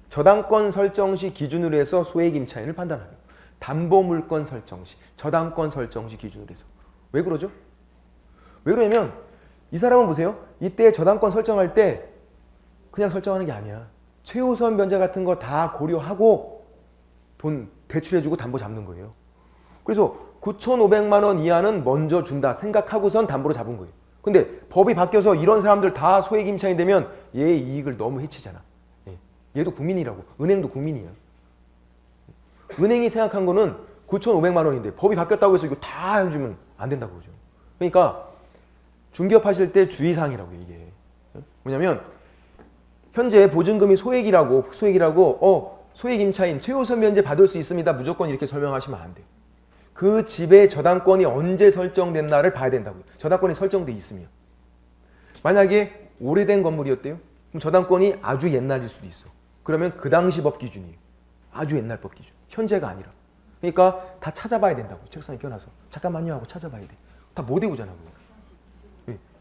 저당권 설정 시 기준으로 해서 소액 임차인을 판단하고 담보물권 설정 시, 저당권 설정 시 기준으로 해서. 왜 그러죠? 왜 그러냐면 이 사람은 보세요. 이때 저당권 설정할 때 그냥 설정하는 게 아니야. 최우선 변제 같은 거 다 고려하고 돈 대출해주고 담보 잡는 거예요. 그래서 9,500만 원 이하는 먼저 준다 생각하고선 담보로 잡은 거예요. 근데 법이 바뀌어서 이런 사람들 다 소액 임차인이 되면 얘의 이익을 너무 해치잖아. 얘도 국민이라고. 은행도 국민이야. 은행이 생각한 거는 9,500만 원인데 법이 바뀌었다고 해서 이거 다 해주면 안 된다고 그러죠. 그러니까 중개업 하실 때 주의사항이라고요. 이게. 뭐냐면 현재 보증금이 소액이라고 소액 임차인 최우선 변제 받을 수 있습니다. 무조건 이렇게 설명하시면 안 돼요. 그 집의 저당권이 언제 설정됐나를 봐야 된다고요. 저당권이 설정돼 있으면. 만약에 오래된 건물이었대요. 그럼 저당권이 아주 옛날일 수도 있어. 그러면 그 당시 법 기준이에요. 아주 옛날 법 기준. 현재가 아니라. 그러니까 다 찾아봐야 된다고. 책상에 껴놔서. 잠깐만요 하고 찾아봐야 돼. 다 못 외우잖아.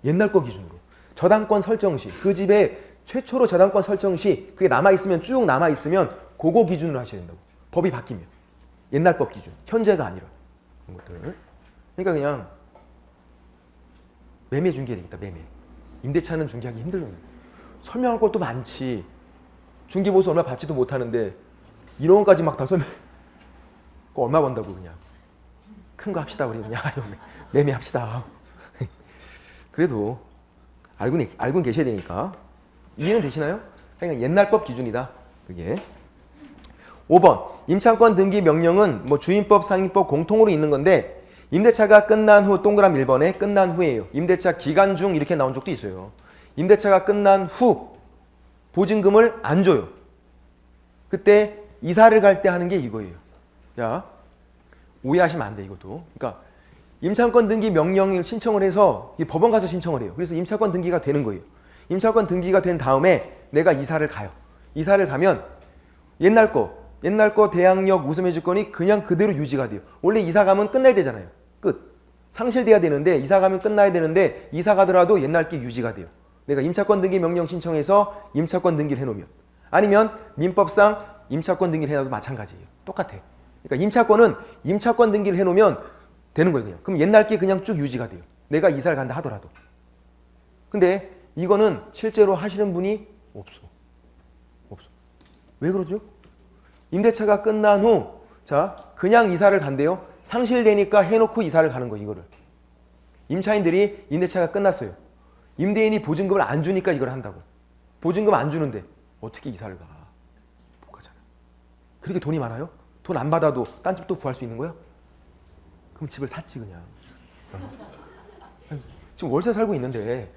옛날 거 기준으로. 저당권 설정 시. 그 집에 최초로 저당권 설정 시 그게 남아있으면 쭉 남아있으면 그거 기준으로 하셔야 된다고. 법이 바뀌면. 옛날 법 기준. 현재가 아니라. 그런 것들. 그러니까 그냥 매매 중개해야 되겠다. 매매. 임대차는 중개하기 힘들어요. 설명할 것도 많지. 중개보수 얼마 받지도 못하는데 이런 것까지 막 다 설명. 그거 얼마 번다고 그냥. 큰 거 합시다 우리 그냥. 매매합시다. 그래도 알고 계셔야 되니까. 이해는 되시나요? 그러니까 옛날 법 기준이다. 그게. 5번 임차권 등기 명령은 뭐 주임법, 상임법 공통으로 있는 건데 임대차가 끝난 후 동그라미 1번에 끝난 후예요. 임대차 기간 중 이렇게 나온 적도 있어요. 임대차가 끝난 후 보증금을 안 줘요. 그때 이사를 갈 때 하는 게 이거예요. 자, 오해하시면 안 돼 이것도. 그러니까 임차권 등기 명령을 신청을 해서 법원 가서 신청을 해요. 그래서 임차권 등기가 되는 거예요. 임차권 등기가 된 다음에 내가 이사를 가요. 이사를 가면 옛날 거 대항력 우선매주권이 그냥 그대로 유지가 돼요. 원래 이사 가면 끝나야 되잖아요. 끝. 상실돼야 되는데 이사 가면 끝나야 되는데 이사 가더라도 옛날 게 유지가 돼요. 내가 임차권 등기 명령 신청해서 임차권 등기를 해놓으면, 아니면 민법상 임차권 등기를 해놔도 마찬가지예요. 똑같아. 그러니까 임차권 등기를 해놓으면 되는 거예요. 그냥. 그럼 옛날 게 그냥 쭉 유지가 돼요. 내가 이사를 간다 하더라도. 근데 이거는 실제로 하시는 분이 없어. 왜 그러죠? 임대차가 끝난 후, 자, 그냥 이사를 간대요. 상실되니까 해놓고 이사를 가는 거예요, 이거를. 임차인들이 임대차가 끝났어요. 임대인이 보증금을 안 주니까 이걸 한다고. 보증금 안 주는데 어떻게 이사를 가? 못 가잖아. 그렇게 돈이 많아요? 돈 안 받아도 딴 집도 구할 수 있는 거야? 그럼 집을 샀지 그냥. 지금 월세 살고 있는데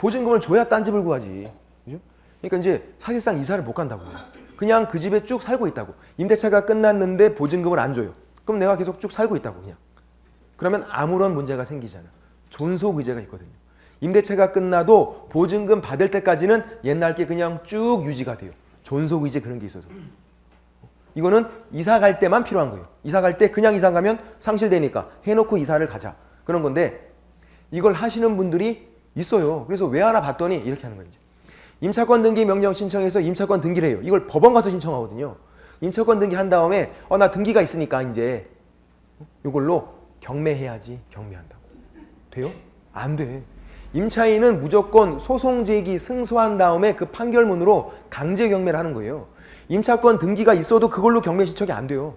보증금을 줘야 딴 집을 구하지. 그죠? 그러니까 이제 사실상 이사를 못 간다고요. 그냥 그 집에 쭉 살고 있다고. 임대차가 끝났는데 보증금을 안 줘요. 그럼 내가 계속 쭉 살고 있다고 그냥. 그러면 아무런 문제가 생기지 않아. 존속 의제가 있거든요. 임대차가 끝나도 보증금 받을 때까지는 옛날 게 그냥 쭉 유지가 돼요. 존속 의제 그런 게 있어서. 이거는 이사 갈 때만 필요한 거예요. 이사 갈 때 그냥 이사 가면 상실되니까 해놓고 이사를 가자. 그런 건데 이걸 하시는 분들이 있어요. 그래서 왜 하나 봤더니 이렇게 하는 거예요. 임차권 등기 명령 신청해서 임차권 등기를 해요. 이걸 법원 가서 신청하거든요. 임차권 등기 한 다음에 나 등기가 있으니까 이제 이걸로 경매해야지. 경매한다고. 돼요? 안 돼. 임차인은 무조건 소송 제기 승소한 다음에 그 판결문으로 강제 경매를 하는 거예요. 임차권 등기가 있어도 그걸로 경매 신청이 안 돼요.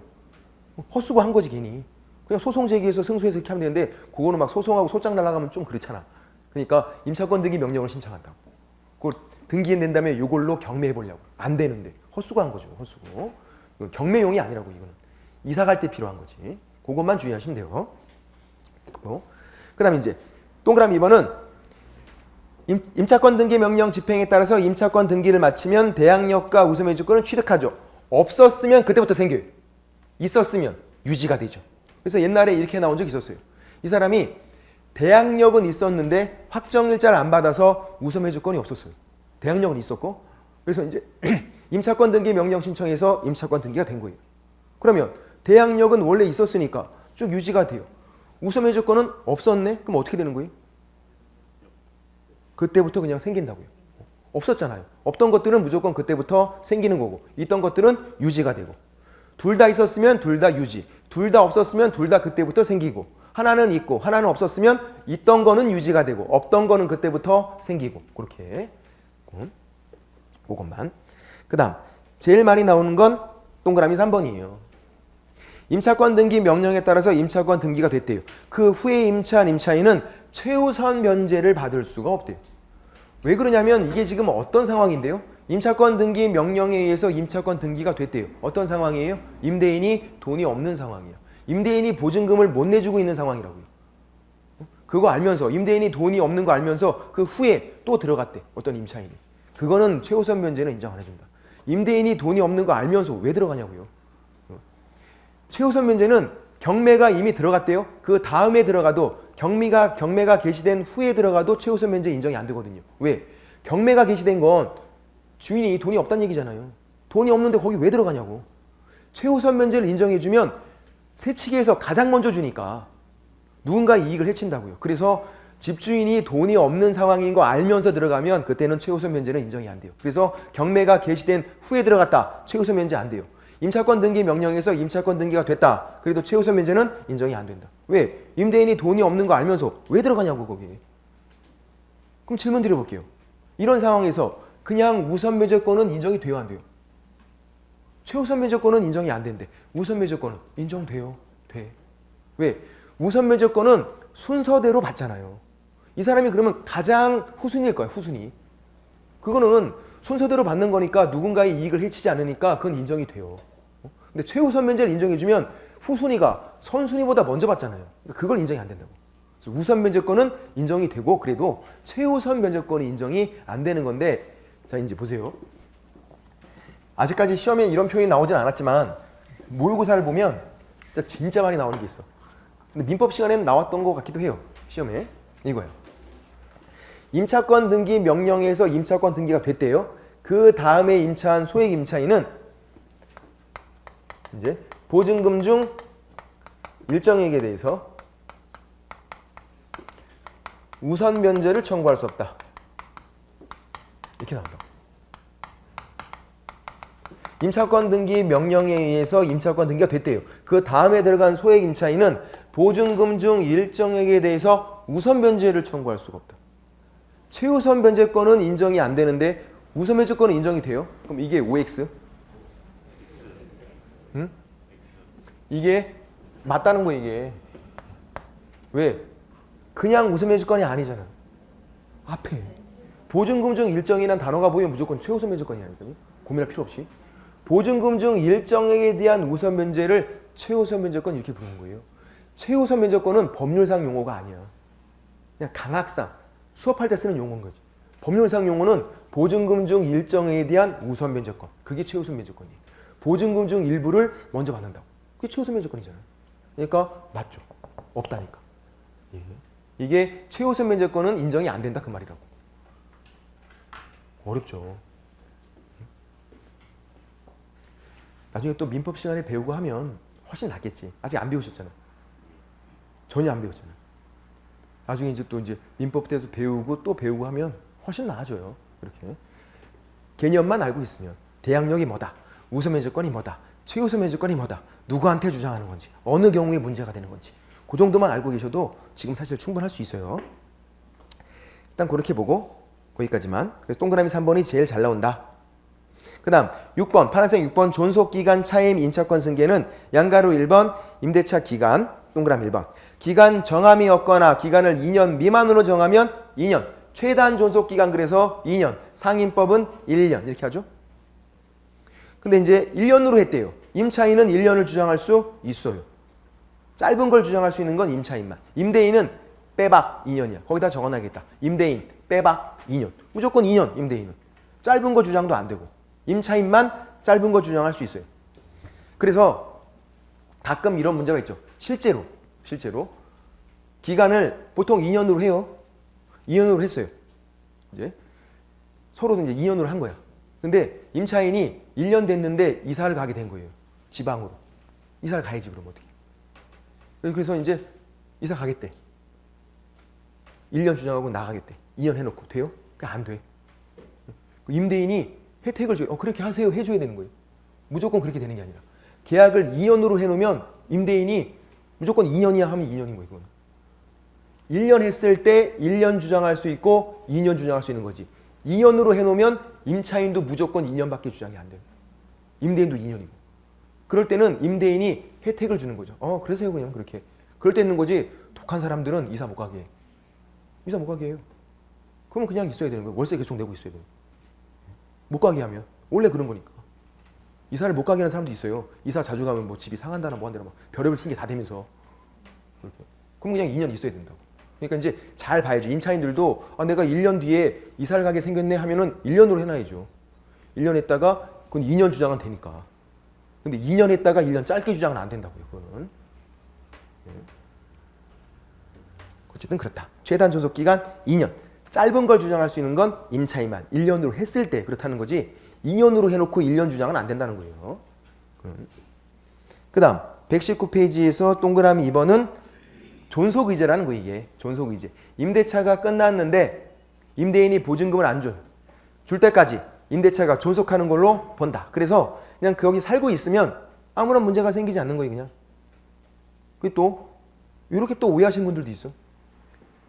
헛수고 한 거지 괜히. 그냥 소송 제기해서 승소해서 이렇게 하면 되는데 그거는 막 소송하고 소장 날아가면 좀 그렇잖아. 그러니까 임차권 등기 명령을 신청한다고. 그걸 등기낸 다음에 이걸로 경매해 보려고. 안 되는데 헛수고 한 거죠. 헛수고. 경매용이 아니라고 이거는. 이사 갈 때 필요한 거지. 그것만 주의하시면 돼요. 그 다음에 이제 동그라미 2번은 임차권 등기 명령 집행에 따라서 임차권 등기를 마치면 대항력과 우선매주권을 취득하죠. 없었으면 그때부터 생겨요. 있었으면 유지가 되죠. 그래서 옛날에 이렇게 나온 적이 있었어요. 이 사람이 대항력은 있었는데 확정일자를 안 받아서 우선매주권이 없었어요. 대항력은 있었고, 그래서 이제 임차권 등기 명령 신청해서 임차권 등기가 된 거예요. 그러면 대항력은 원래 있었으니까 쭉 유지가 돼요. 우선매주권은 없었네? 그럼 어떻게 되는 거예요? 그때부터 그냥 생긴다고요. 없었잖아요. 없던 것들은 무조건 그때부터 생기는 거고, 있던 것들은 유지가 되고, 둘 다 있었으면 둘 다 유지, 둘 다 없었으면 둘 다 그때부터 생기고, 하나는 있고 하나는 없었으면 있던 거는 유지가 되고 없던 거는 그때부터 생기고, 그렇게. 그것만. 그 다음 제일 많이 나오는 건 동그라미 3번이에요. 임차권 등기 명령에 따라서 임차권 등기가 됐대요. 그 후에 임차한 임차인은 최우선 면제를 받을 수가 없대요. 왜 그러냐면 이게 지금 어떤 상황인데요? 임차권 등기 명령에 의해서 임차권 등기가 됐대요. 어떤 상황이에요? 임대인이 돈이 없는 상황이에요. 임대인이 보증금을 못 내주고 있는 상황이라고요. 그거 알면서, 임대인이 돈이 없는 거 알면서 그 후에 또 들어갔대. 어떤 임차인이. 그거는 최우선 면제는 인정 안 해준다. 임대인이 돈이 없는 거 알면서 왜 들어가냐고요. 최우선 면제는 경매가 이미 들어갔대요. 그 다음에 들어가도 경매가 개시된 후에 들어가도 최우선 면제 인정이 안 되거든요. 왜? 경매가 개시된 건 주인이 돈이 없다는 얘기잖아요. 돈이 없는데 거기 왜 들어가냐고. 최우선 면제를 인정해주면 세치기에서 가장 먼저 주니까 누군가 이익을 해친다고요. 그래서 집주인이 돈이 없는 상황인 거 알면서 들어가면 그때는 최우선 면제는 인정이 안 돼요. 그래서 경매가 개시된 후에 들어갔다. 최우선 면제 안 돼요. 임차권 등기 명령에서 임차권 등기가 됐다. 그래도 최우선 면제는 인정이 안 된다. 왜? 임대인이 돈이 없는 거 알면서 왜 들어가냐고 거기. 그럼 질문 드려볼게요. 이런 상황에서 그냥 우선 면제권은 인정이 돼요, 안 돼요? 최우선 면제권은 인정이 안 된대. 우선 면제권은 인정돼요. 돼. 왜? 우선 면제권은 순서대로 받잖아요. 이 사람이 그러면 가장 후순위일 거예요. 후순위. 그거는 순서대로 받는 거니까 누군가의 이익을 해치지 않으니까 그건 인정이 돼요. 근데 최우선 면제를 인정해주면 후순위가 선순위보다 먼저 받잖아요. 그걸 인정이 안 된다고. 그래서 우선 면제권은 인정이 되고 그래도 최우선 면제권이 인정이 안 되는 건데, 자 이제 보세요. 아직까지 시험에 이런 표현이 나오진 않았지만 모의고사를 보면 진짜 많이 나오는 게 있어. 근데 민법 시간에는 나왔던 것 같기도 해요. 시험에. 이거예요. 임차권 등기 명령에서 임차권 등기가 됐대요. 그 다음에 임차한 소액 임차인은 이제 보증금 중 일정액에 대해서 우선 면제를 청구할 수 없다. 이렇게 나온다. 임차권 등기 명령에 의해서 임차권 등기가 됐대요. 그 다음에 들어간 소액 임차인은 보증금 중 일정액에 대해서 우선 면제를 청구할 수가 없다. 최우선 면제권은 인정이 안 되는데 우선 면제권은 인정이 돼요? 그럼 이게 OX? 응? 이게 맞다는 거예요, 이게. 왜? 그냥 우선 면제권이 아니잖아. 앞에 보증금 중 일정이라는 단어가 보이면 무조건 최우선 면제권이 아니거든요. 고민할 필요 없이. 보증금 중 일정액에 대한 우선 면제를 최우선 면제권 이렇게 부르는 거예요. 최우선 면제권은 법률상 용어가 아니야. 그냥 강학상 수업할 때 쓰는 용어인 거지. 법률상 용어는 보증금 중 일정액에 대한 우선 면제권. 그게 최우선 면제권이에요. 보증금 중 일부를 먼저 받는다고. 그게 최우선 면제권이잖아요. 그러니까 맞죠. 없다니까. 예. 이게 최우선 면제권은 인정이 안 된다 그 말이라고. 어렵죠. 나중에 또 민법 시간에 배우고 하면 훨씬 낫겠지. 아직 안 배우셨잖아. 전혀 안 배웠잖아. 나중에 이제 또 이제 민법 때에서 배우고 또 배우고 하면 훨씬 나아져요. 이렇게 개념만 알고 있으면 대항력이 뭐다, 우선 면제권이 뭐다, 최우선 면제권이 뭐다, 누구한테 주장하는 건지, 어느 경우에 문제가 되는 건지 그 정도만 알고 계셔도 지금 사실 충분할 수 있어요. 일단 그렇게 보고 거기까지만. 그래서 동그라미 3번이 제일 잘 나온다. 그 다음 6번 파란색 6번 존속기간 차임 임차권 승계는 양가로 1번 임대차 기간 동그라미 1번 기간 정함이 없거나 기간을 2년 미만으로 정하면 2년 최단 존속기간 그래서 2년 상임법은 1년 이렇게 하죠. 근데 이제 1년으로 했대요. 임차인은 1년을 주장할 수 있어요. 짧은 걸 주장할 수 있는 건 임차인만. 임대인은 빼박 2년이야. 거기다 적어놔야겠다. 임대인 빼박 2년. 무조건 2년 임대인은. 짧은 거 주장도 안 되고. 임차인만 짧은 거 주장할 수 있어요. 그래서 가끔 이런 문제가 있죠. 실제로 기간을 보통 2년으로 해요. 2년으로 했어요. 이제 서로는 이제 2년으로 한 거야. 근데 임차인이 1년 됐는데 이사를 가게 된 거예요. 지방으로. 이사를 가야지 그럼 어떻게. 그래서 이제 이사 가겠대. 1년 주장하고 나가겠대. 2년 해놓고 돼요? 그게 안 돼. 임대인이 혜택을 줘요. 그렇게 하세요. 해줘야 되는 거예요. 무조건 그렇게 되는 게 아니라. 계약을 2년으로 해놓으면 임대인이 무조건 2년이야 하면 2년인 거예요. 그건. 1년 했을 때 1년 주장할 수 있고 2년 주장할 수 있는 거지. 2년으로 해놓으면 임차인도 무조건 2년밖에 주장이 안 돼요. 임대인도 2년이고. 그럴 때는 임대인이 혜택을 주는 거죠. 그러세요 그냥 그렇게. 그럴 때 있는 거지. 독한 사람들은 이사 못 가게 해. 이사 못 가게 해요. 그러면 그냥 있어야 되는 거예요. 월세 계속 내고 있어야 돼요. 못 가게 하면. 원래 그런 거니까. 이사를 못 가게 하는 사람도 있어요. 이사 자주 가면 뭐 집이 상한다나 뭐 한다나 뭐 별의별 핑계 다 대면서. 그렇게. 그럼 그냥 2년 있어야 된다고. 그러니까 이제 잘 봐야죠. 임차인들도 내가 1년 뒤에 이사를 가게 생겼네 하면은 1년으로 해놔야죠. 1년 했다가 그건 2년 주장은 되니까. 근데 2년 했다가 1년 짧게 주장은 안 된다고요. 그거는. 네. 어쨌든 그렇다. 최단 존속 기간 2년. 짧은 걸 주장할 수 있는 건 임차인만 1년으로 했을 때 그렇다는 거지 2년으로 해놓고 1년 주장은 안 된다는 거예요. 그 다음 119페이지에서 동그라미 2번은 존속의제라는 거 이게. 존속의제. 임대차가 끝났는데 임대인이 보증금을 안 줄 때까지 임대차가 존속하는 걸로 본다. 그래서 그냥 거기 살고 있으면 아무런 문제가 생기지 않는 거예요. 그냥. 그게 또 이렇게 또 오해하시는 분들도 있어.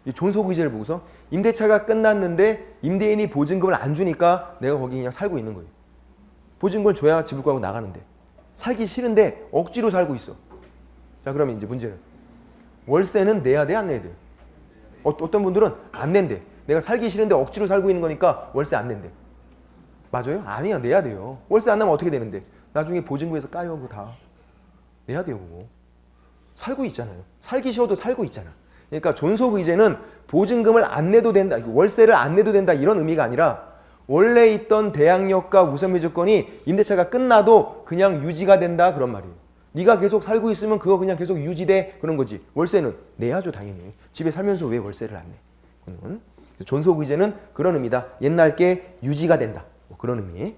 이 존속의제를 보고서 임대차가 끝났는데 임대인이 보증금을 안 주니까 내가 거기 그냥 살고 있는 거예요. 보증금을 줘야 집을 구하고 나가는데 살기 싫은데 억지로 살고 있어. 자 그러면 이제 문제는 월세는 내야 돼 안 내야 돼? 어떤 분들은 안 낸대. 내가 살기 싫은데 억지로 살고 있는 거니까 월세 안 낸대. 맞아요? 아니야 내야 돼요. 월세 안 내면 어떻게 되는데? 나중에 보증금에서 까요 그거 다. 내야 돼요 그거. 살고 있잖아요. 살기 싫어도 살고 있잖아. 그러니까 존속의제는 보증금을 안 내도 된다, 월세를 안 내도 된다 이런 의미가 아니라 원래 있던 대항력과 우선매조건이 임대차가 끝나도 그냥 유지가 된다 그런 말이에요. 네가 계속 살고 있으면 그거 그냥 계속 유지돼 그런 거지. 월세는 내야죠 당연히. 집에 살면서 왜 월세를 안 내? 그거는. 존속의제는 그런 의미다. 옛날 게 유지가 된다. 뭐 그런 의미.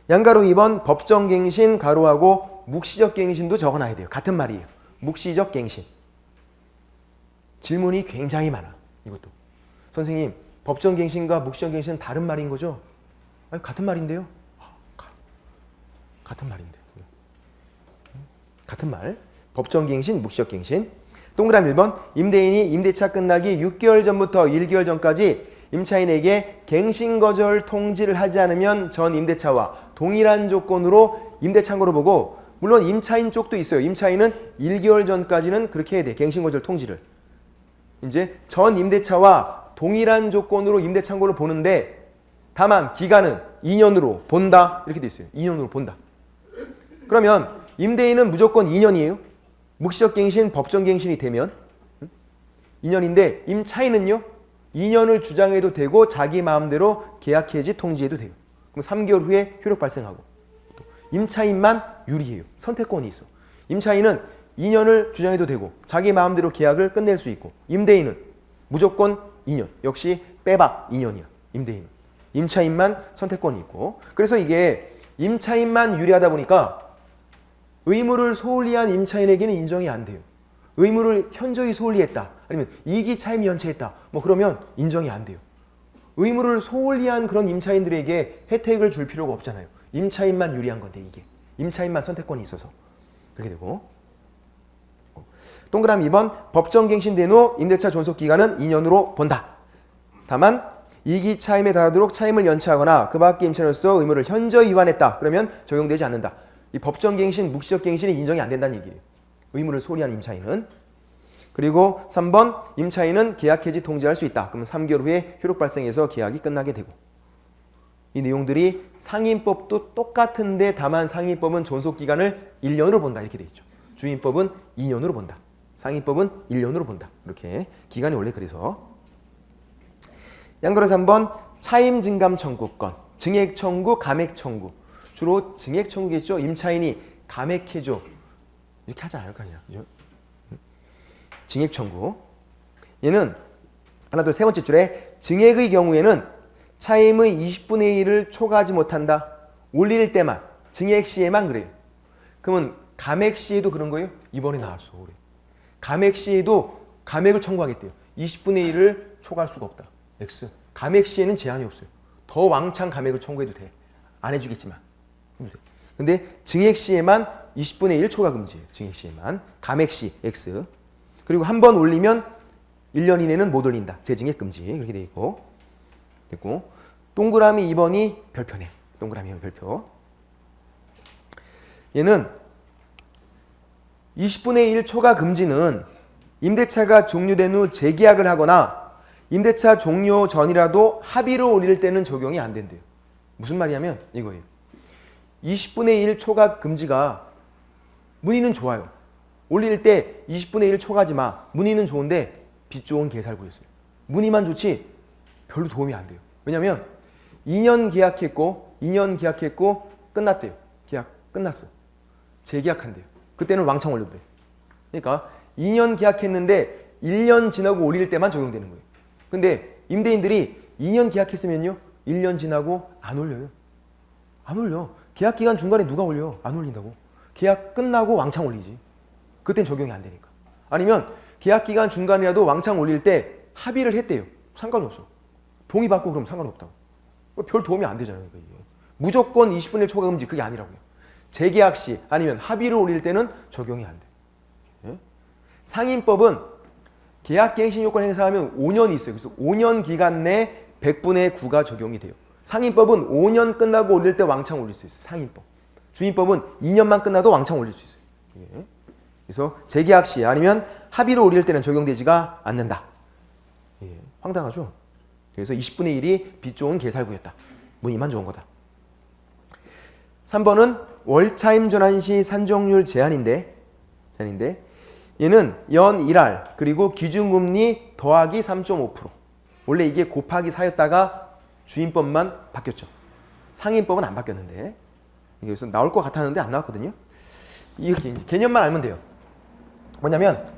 양가로 2번 법정갱신 가로하고 묵시적 갱신도 적어놔야 돼요. 같은 말이에요. 묵시적 갱신. 질문이 굉장히 많아. 이것도. 선생님 법정갱신과 묵시적 갱신은 다른 말인 거죠? 아니, 같은 말인데요. 같은 말인데. 같은 말. 법정갱신, 묵시적 갱신. 동그라미 1번 임대인이 임대차 끝나기 6개월 전부터 1개월 전까지 임차인에게 갱신거절 통지를 하지 않으면 전 임대차와 동일한 조건으로 임대창고로 보고, 물론 임차인 쪽도 있어요. 임차인은 1개월 전까지는 그렇게 해야 돼. 갱신거절 통지를. 이제 전 임대차와 동일한 조건으로 임대창고를 보는데 다만 기간은 2년으로 본다. 이렇게 돼 있어요. 2년으로 본다. 그러면 임대인은 무조건 2년이에요. 묵시적 갱신, 법정 갱신이 되면 2년인데 임차인은요 2년을 주장해도 되고 자기 마음대로 계약 해지 통지해도 돼요. 그럼 3개월 후에 효력 발생하고. 또 임차인만 유리해요. 선택권이 있어. 임차인은 2년을 주장해도 되고 자기 마음대로 계약을 끝낼 수 있고, 임대인은 무조건 2년. 역시 빼박 2년이야. 임대인은. 임차인만 선택권이 있고. 그래서 이게 임차인만 유리하다 보니까 의무를 소홀히 한 임차인에게는 인정이 안 돼요. 의무를 현저히 소홀히 했다. 아니면 이기 차임이 연체했다. 뭐 그러면 인정이 안 돼요. 의무를 소홀히 한 그런 임차인들에게 혜택을 줄 필요가 없잖아요. 임차인만 유리한 건데 이게. 임차인만 선택권이 있어서. 그렇게 되고. 동그라미 2번 법정갱신된 후 임대차 존속기간은 2년으로 본다. 다만 이기 차임에 달하도록 차임을 연체하거나 그 밖의 임차인으로서 의무를 현저히 위반했다. 그러면 적용되지 않는다. 이 법정갱신, 묵시적 갱신이 인정이 안 된다는 얘기예요. 의무를 소홀히 한 임차인은. 그리고 3번 임차인은 계약 해지 통지할 수 있다. 그러면 3개월 후에 효력 발생해서 계약이 끝나게 되고. 이 내용들이 상임법도 똑같은데 다만 상임법은 존속기간을 1년으로 본다. 이렇게 돼 있죠. 주임법은 2년으로 본다. 상임법은 1년으로 본다. 이렇게 기간이 원래 그래서. 양가로 3번 차임 증감 청구권. 증액 청구, 감액 청구. 주로 증액 청구겠죠. 임차인이 감액해줘. 이렇게 하지 않을 거 아니야. 그죠? 증액 청구. 얘는 하나 둘 세 번째 줄에 증액의 경우에는 차임의 20분의 1을 초과하지 못한다. 올릴 때만. 증액 시에만 그래요. 그러면 감액 시에도 그런 거예요? 이번에 나왔어. 올해. 감액 시에도 감액을 청구하겠대요. 20분의 1을 초과할 수가 없다. X. 감액 시에는 제한이 없어요. 더 왕창 감액을 청구해도 돼. 안 해주겠지만. 근데 증액 시에만 20분의 1 초과 금지예요. 증액 시에만. 감액 시 X. 그리고 한 번 올리면 1년 이내는 못 올린다. 재증액 금지. 그렇게 돼 있고. 됐고. 동그라미 2번이 별표네. 동그라미 2번 별표. 얘는 20분의 1 초과 금지는 임대차가 종료된 후 재계약을 하거나 임대차 종료 전이라도 합의로 올릴 때는 적용이 안 된대요. 무슨 말이냐면 이거예요. 20분의 1 초과 금지가 문의는 좋아요. 올릴 때 20분의 1 초과하지 마. 문의는 좋은데 빚 좋은 개살구였어요. 문의만 좋지 별로 도움이 안 돼요. 왜냐면 2년 계약했고 끝났대요. 계약 끝났어. 재계약한대요. 그때는 왕창 올려도 돼. 그러니까 2년 계약했는데 1년 지나고 올릴 때만 적용되는 거예요. 근데 임대인들이 2년 계약했으면요 1년 지나고 안 올려요. 안 올려. 계약 기간 중간에 누가 올려? 안 올린다고. 계약 끝나고 왕창 올리지. 그땐 적용이 안 되니까. 아니면 계약 기간 중간이라도 왕창 올릴 때 합의를 했대요. 상관이 없어. 동의받고 그러면 상관이 없다고. 별 도움이 안 되잖아요. 이게. 무조건 20분의 1 초과 금지 그게 아니라고요. 재계약 시 아니면 합의를 올릴 때는 적용이 안 돼. 예? 상임법은 계약갱신 요건 행사하면 5년이 있어요. 그래서 5년 기간 내 100분의 9가 적용이 돼요. 상임법은 5년 끝나고 올릴 때 왕창 올릴 수 있어요. 상임법. 주임법은 2년만 끝나도 왕창 올릴 수 있어요. 예. 그래서 재계약 시 아니면 합의로 올릴 때는 적용되지가 않는다. 예. 황당하죠? 그래서 20분의 1이 빚 좋은 개살구였다. 문의만 좋은 거다. 3번은 월차임 전환 시 산정률 제한인데 얘는 연 1할 그리고 기준금리 더하기 3.5%. 원래 이게 곱하기 4였다가 주임법만 바뀌었죠. 상임법은 안 바뀌었는데. 그래서 나올 것 같았는데 안 나왔거든요. 이렇게 이제 개념만 알면 돼요. 뭐냐면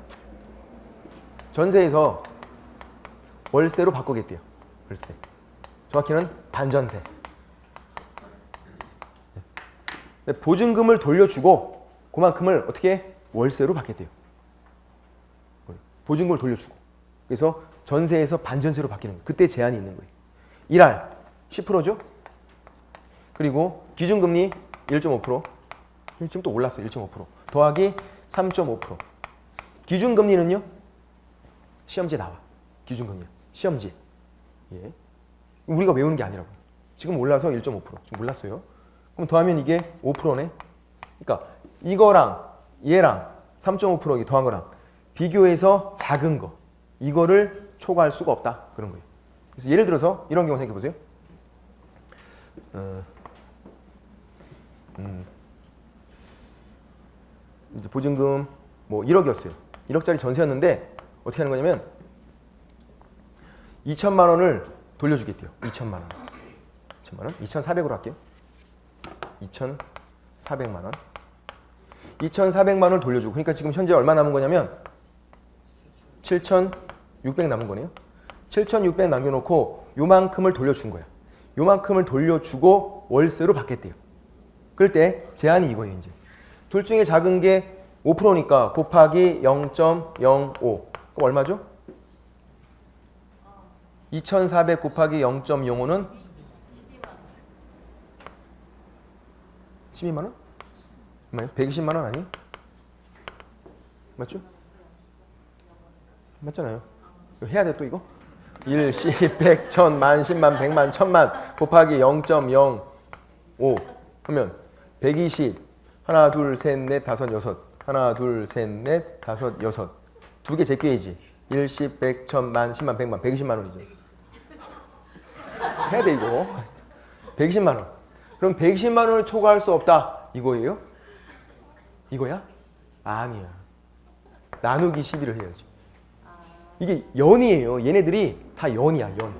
전세에서 월세로 바꾸겠대요. 월세. 정확히는 반전세. 보증금을 돌려주고 그만큼을 어떻게 월세로 받겠대요. 보증금을 돌려주고. 그래서 전세에서 반전세로 바뀌는 거예요. 그때 제한이 있는 거예요. 1할 10%죠. 그리고 기준금리 1.5%. 지금 또 올랐어요. 1.5%. 더하기 3.5%. 기준금리는요. 시험지에 나와. 기준금리. 시험지. 예. 우리가 외우는 게 아니라고. 지금 올라서 1.5%. 지금 올랐어요. 그럼 더하면 이게 5%네. 그러니까 이거랑 얘랑 3.5% 더한 거랑 비교해서 작은 거. 이거를 초과할 수가 없다. 그런 거예요. 그래서 예를 들어서 이런 경우 생각해 보세요. 이제 보증금 뭐 1억이었어요. 1억짜리 전세였는데 어떻게 하는 거냐면 2천만 원을 돌려주겠대요. 2천만 원. 2천만 원? 2,400으로 할게요. 2,400만 원. 2,400만 원을 돌려주고 그러니까 지금 현재 얼마 남은 거냐면 7,600 남은 거네요. 7,600 남겨놓고 요만큼을 돌려준 거야. 요만큼을 돌려주고 월세로 받겠대요. 그럴 때 제한이 이거예요. 이제 둘 중에 작은 게 5%니까 곱하기 0.05 그럼 얼마죠? 2,400 곱하기 0.05는 12만 원? 얼마요? 120만 원 아니에요? 맞죠? 맞잖아요. 이거 해야 돼 또 이거? 1, 10, 100, 1000, 만, 10만, 100만, 1000만 곱하기 0.05 하면 120 하나, 둘, 셋, 넷, 다섯, 여섯 하나, 둘, 셋, 넷, 다섯, 여섯 두 개 제껴야지 1, 10, 100, 1000, 만, 10만, 100만, 120만 원이죠. 해야 돼 이거. 120만 원. 그럼 120만 원을 초과할 수 없다. 이거예요? 이거야? 아니야. 나누기 12를 해야지. 이게 연이에요. 얘네들이 다 연이야. 연.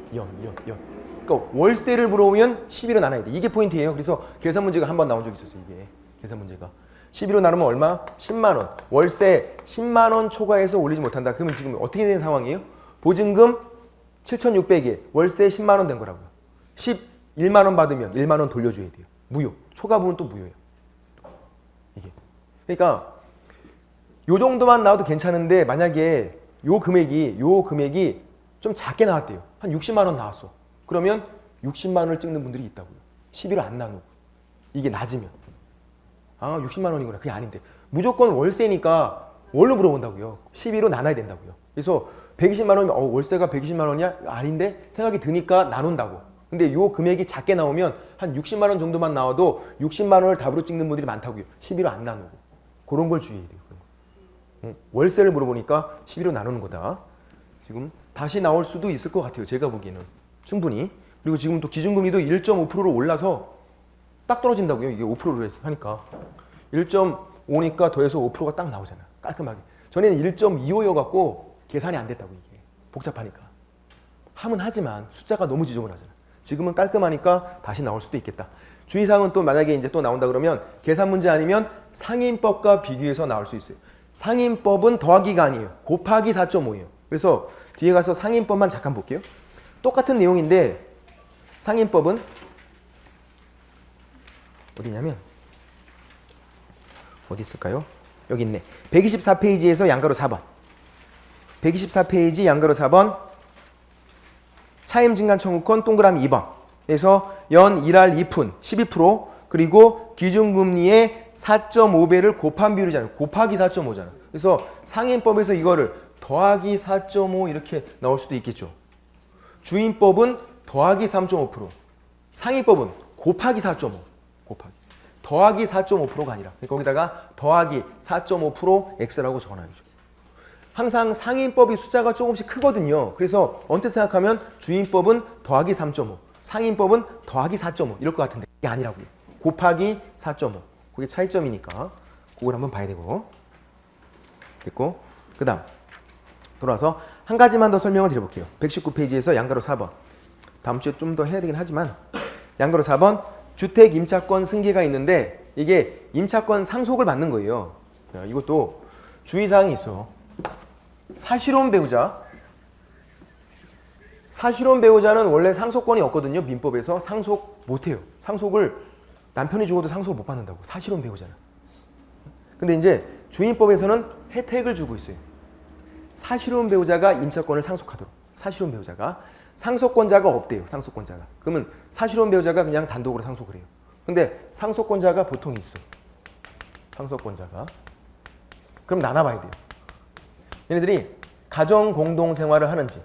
그러니까 월세를 물어보면 12로 나눠야 돼. 이게 포인트예요. 그래서 계산 문제가 한 번 나온 적이 있었어요. 이게 계산 문제가. 12로 나누면 얼마? 10만 원. 월세 10만 원 초과해서 올리지 못한다. 그러면 지금 어떻게 된 상황이에요? 보증금 7,600에 월세 10만 원 된 거라고요. 11만 원 받으면 1만 원 돌려줘야 돼요. 무효. 초과 부분 또 무효예요. 이게. 그러니까 요 정도만 나와도 괜찮은데 만약에 요 금액이 좀 작게 나왔대요. 한 60만 원 나왔어. 그러면 60만 원을 찍는 분들이 있다고요. 11로 안 나누고. 이게 낮으면. 아 60만 원이구나. 그게 아닌데. 무조건 월세니까 월로 물어본다고요. 12로 나눠야 된다고요. 그래서 120만 원이면 월세가 120만 원이야? 아닌데 생각이 드니까 나눈다고. 근데 요 금액이 작게 나오면 한 60만 원 정도만 나와도 60만 원을 답으로 찍는 분들이 많다고요. 12로 안 나누고. 그런 걸 주의해야 돼요. 월세를 물어보니까 12로 나누는 거다. 지금 다시 나올 수도 있을 것 같아요. 제가 보기에는. 충분히. 그리고 지금 또 기준금리도 1.5%로 올라서 딱 떨어진다고요. 이게 5%로 하니까. 1.5니까 더해서 5%가 딱 나오잖아. 깔끔하게. 전에는 1.25여갖고 계산이 안 됐다고 이게. 복잡하니까. 하면 하지만 숫자가 너무 지저분하잖아. 지금은 깔끔하니까 다시 나올 수도 있겠다. 주의사항은 또 만약에 이제 또 나온다 그러면 계산 문제 아니면 상인법과 비교해서 나올 수 있어요. 상인법은 더하기가 아니에요. 곱하기 4.5예요. 그래서 뒤에 가서 상인법만 잠깐 볼게요. 똑같은 내용인데 상인법은 어디냐면 어디 있을까요? 여기 있네. 124페이지에서 양가로 4번. 124페이지 양가로 4번 차임증간 청구권 동그라미 2번. 그래서 연 1할 2푼 12% 그리고 기준금리의 4.5배를 곱한 비율이잖아요. 곱하기 4.5잖아. 그래서 상인법에서 이거를 더하기 4.5 이렇게 나올 수도 있겠죠. 주인법은 더하기 3.5%. 상인법은 곱하기 4.5. 곱하기. 더하기 4.5%가 아니라 거기다가 더하기 4.5% X라고 적어놔야죠. 항상 상인법이 숫자가 조금씩 크거든요. 그래서 언뜻 생각하면 주인법은 더하기 3.5. 상인법은 더하기 4.5 이럴 것 같은데 이게 아니라고요. 곱하기 4.5. 그게 차이점이니까 그걸 한번 봐야 되고. 됐고. 그 다음 돌아와서 한 가지만 더 설명을 드려볼게요. 119페이지에서 양가로 4번. 다음 주에 좀 더 해야 되긴 하지만 양가로 4번 주택 임차권 승계가 있는데 이게 임차권 상속을 받는 거예요. 자, 이것도 주의사항이 있어. 사실혼 배우자. 사실혼 배우자는 원래 상속권이 없거든요. 민법에서 상속 못해요. 상속을 남편이 죽어도 상속을 못 받는다고. 사실혼 배우자는. 근데 이제 주인법에서는 혜택을 주고 있어요. 사실혼 배우자가 임차권을 상속하도록. 사실혼 배우자가. 상속권자가 없대요. 상속권자가. 그러면 사실혼 배우자가 그냥 단독으로 상속을 해요. 근데 상속권자가 보통 있어. 상속권자가. 그럼 나눠봐야 돼요. 얘네들이 가정 공동 생활을 하는지,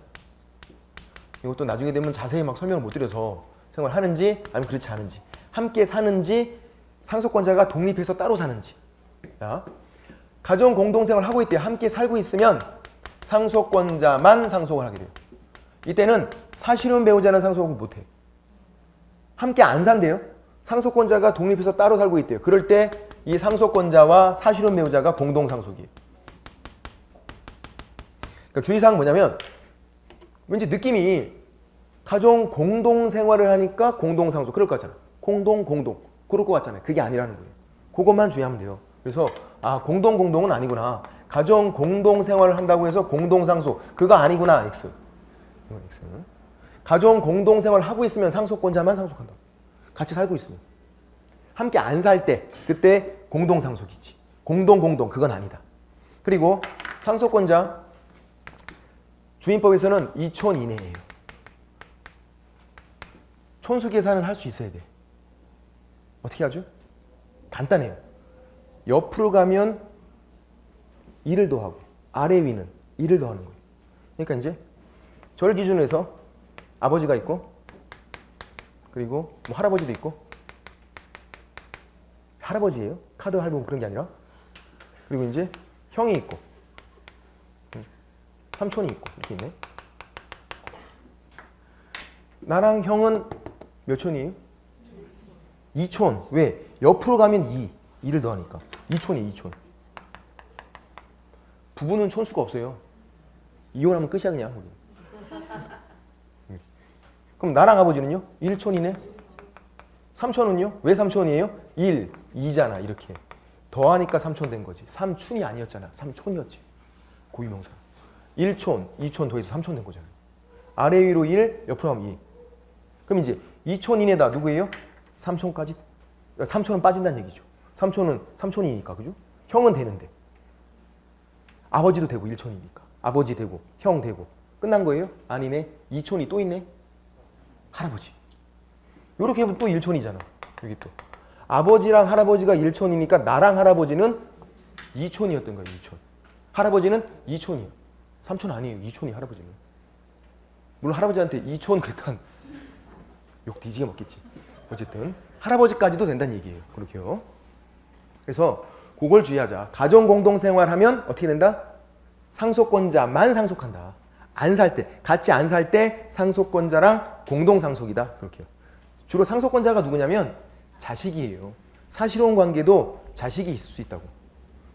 이것도 나중에 되면 자세히 막 설명을 못 드려서 생활하는지 아니면 그렇지 않은지, 함께 사는지, 상속권자가 독립해서 따로 사는지. 자, 가정 공동 생활을 하고 있대요. 함께 살고 있으면 상속권자만 상속을 하게 돼요. 이때는 사실혼 배우자는 상속을 못해. 함께 안 산대요. 상속권자가 독립해서 따로 살고 있대요. 그럴 때 이 상속권자와 사실혼 배우자가 공동 상속이에요. 그러니까 주의사항은 뭐냐면, 왠지 느낌이 가정 공동 생활을 하니까 공동 상속 그럴 것 같잖아. 공동 그럴 것 같잖아요. 그게 아니라는 거예요. 그것만 주의하면 돼요. 그래서 공동은 아니구나. 가정 공동 생활을 한다고 해서 공동 상속 그거 아니구나. X. 이건 X. 가정 공동 생활을 하고 있으면 상속권자만 상속한다. 같이 살고 있으면. 함께 안 살 때 그때 공동 상속이지. 공동 그건 아니다. 그리고 상속권자 주인법에서는 2촌 이내예요. 촌수 계산을 할 수 있어야 돼. 어떻게 하죠? 간단해요. 옆으로 가면 2를 더하고 아래 위는 2를 더하는 거예요. 그러니까 이제 저를 기준으로 해서 아버지가 있고, 그리고 뭐 할아버지도 있고, 할아버지예요. 카드 할부 그런 게 아니라. 그리고 이제 형이 있고, 삼촌이 있고 이렇게 있네. 나랑 형은 몇 촌이에요? 2촌. 왜? 옆으로 가면 2를 더하니까 2촌이 2촌. 부부는 촌수가 없어요. 이혼하면 끝이야 그냥. 그럼 나랑 아버지는요? 1촌이네. 삼촌은요? 왜 3촌이에요? 1, 2잖아. 이렇게 더하니까 3촌 된 거지. 3춘이 아니었잖아. 3촌이었지. 고유명사. 1촌, 2촌 더해서 3촌 된 거잖아요. 아래 위로 1, 옆으로 가면 2. 그럼 이제 2촌 이내다 누구예요? 3촌까지. 3촌은 빠진다는 얘기죠. 3촌은 3촌이니까, 그죠? 형은 되는데. 아버지도 되고 1촌이니까. 아버지 되고, 형 되고. 끝난 거예요? 아니네. 2촌이 또 있네. 할아버지. 요렇게 하면 또 1촌이잖아. 여기 또. 아버지랑 할아버지가 1촌이니까 나랑 할아버지는 2촌이었던 거예요. 2촌. 할아버지는 2촌이에요. 3촌 아니에요. 2촌이 할아버지는. 물론 할아버지한테 2촌 그랬던 욕 뒤지게 먹겠지. 어쨌든 할아버지까지도 된다는 얘기예요. 그렇게요. 그래서 그걸 주의하자. 가정 공동 생활하면 어떻게 된다? 상속권자만 상속한다. 안 살 때, 같이 안 살 때 상속권자랑 공동 상속이다. 그렇게요. 주로 상속권자가 누구냐면 자식이에요. 사실혼 관계도 자식이 있을 수 있다고.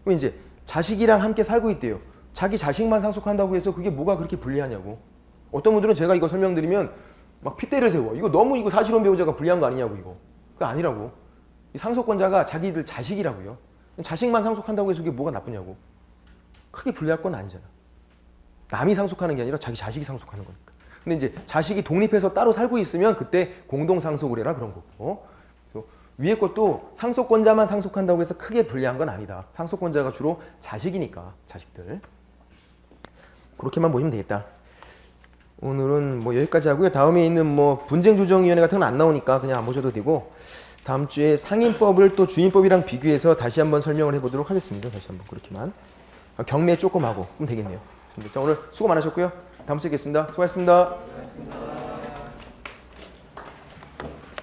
그럼 이제 자식이랑 함께 살고 있대요. 자기 자식만 상속한다고 해서 그게 뭐가 그렇게 불리하냐고. 어떤 분들은 제가 이거 설명드리면 막 핏대를 세워. 이거 너무 이거 사실혼 배우자가 불리한 거 아니냐고 이거. 그거 아니라고. 이 상속권자가 자기들 자식이라고요. 자식만 상속한다고 해서 그게 뭐가 나쁘냐고. 크게 불리할 건 아니잖아. 남이 상속하는 게 아니라 자기 자식이 상속하는 거니까. 근데 이제 자식이 독립해서 따로 살고 있으면 그때 공동 상속을 해라 그런 거고. 그래서 위에 것도 상속권자만 상속한다고 해서 크게 불리한 건 아니다. 상속권자가 주로 자식이니까 자식들. 그렇게만 보시면 되겠다. 오늘은 뭐 여기까지 하고요. 다음에 있는 뭐 분쟁조정위원회 같은 건 안 나오니까 그냥 안 보셔도 되고, 다음 주에 상인법을 또 주인법이랑 비교해서 다시 한번 설명을 해보도록 하겠습니다. 다시 한번 그렇게만. 경매 조금 하고 그럼 되겠네요. 자, 오늘 수고 많으셨고요. 다음 주에 뵙겠습니다. 수고하셨습니다.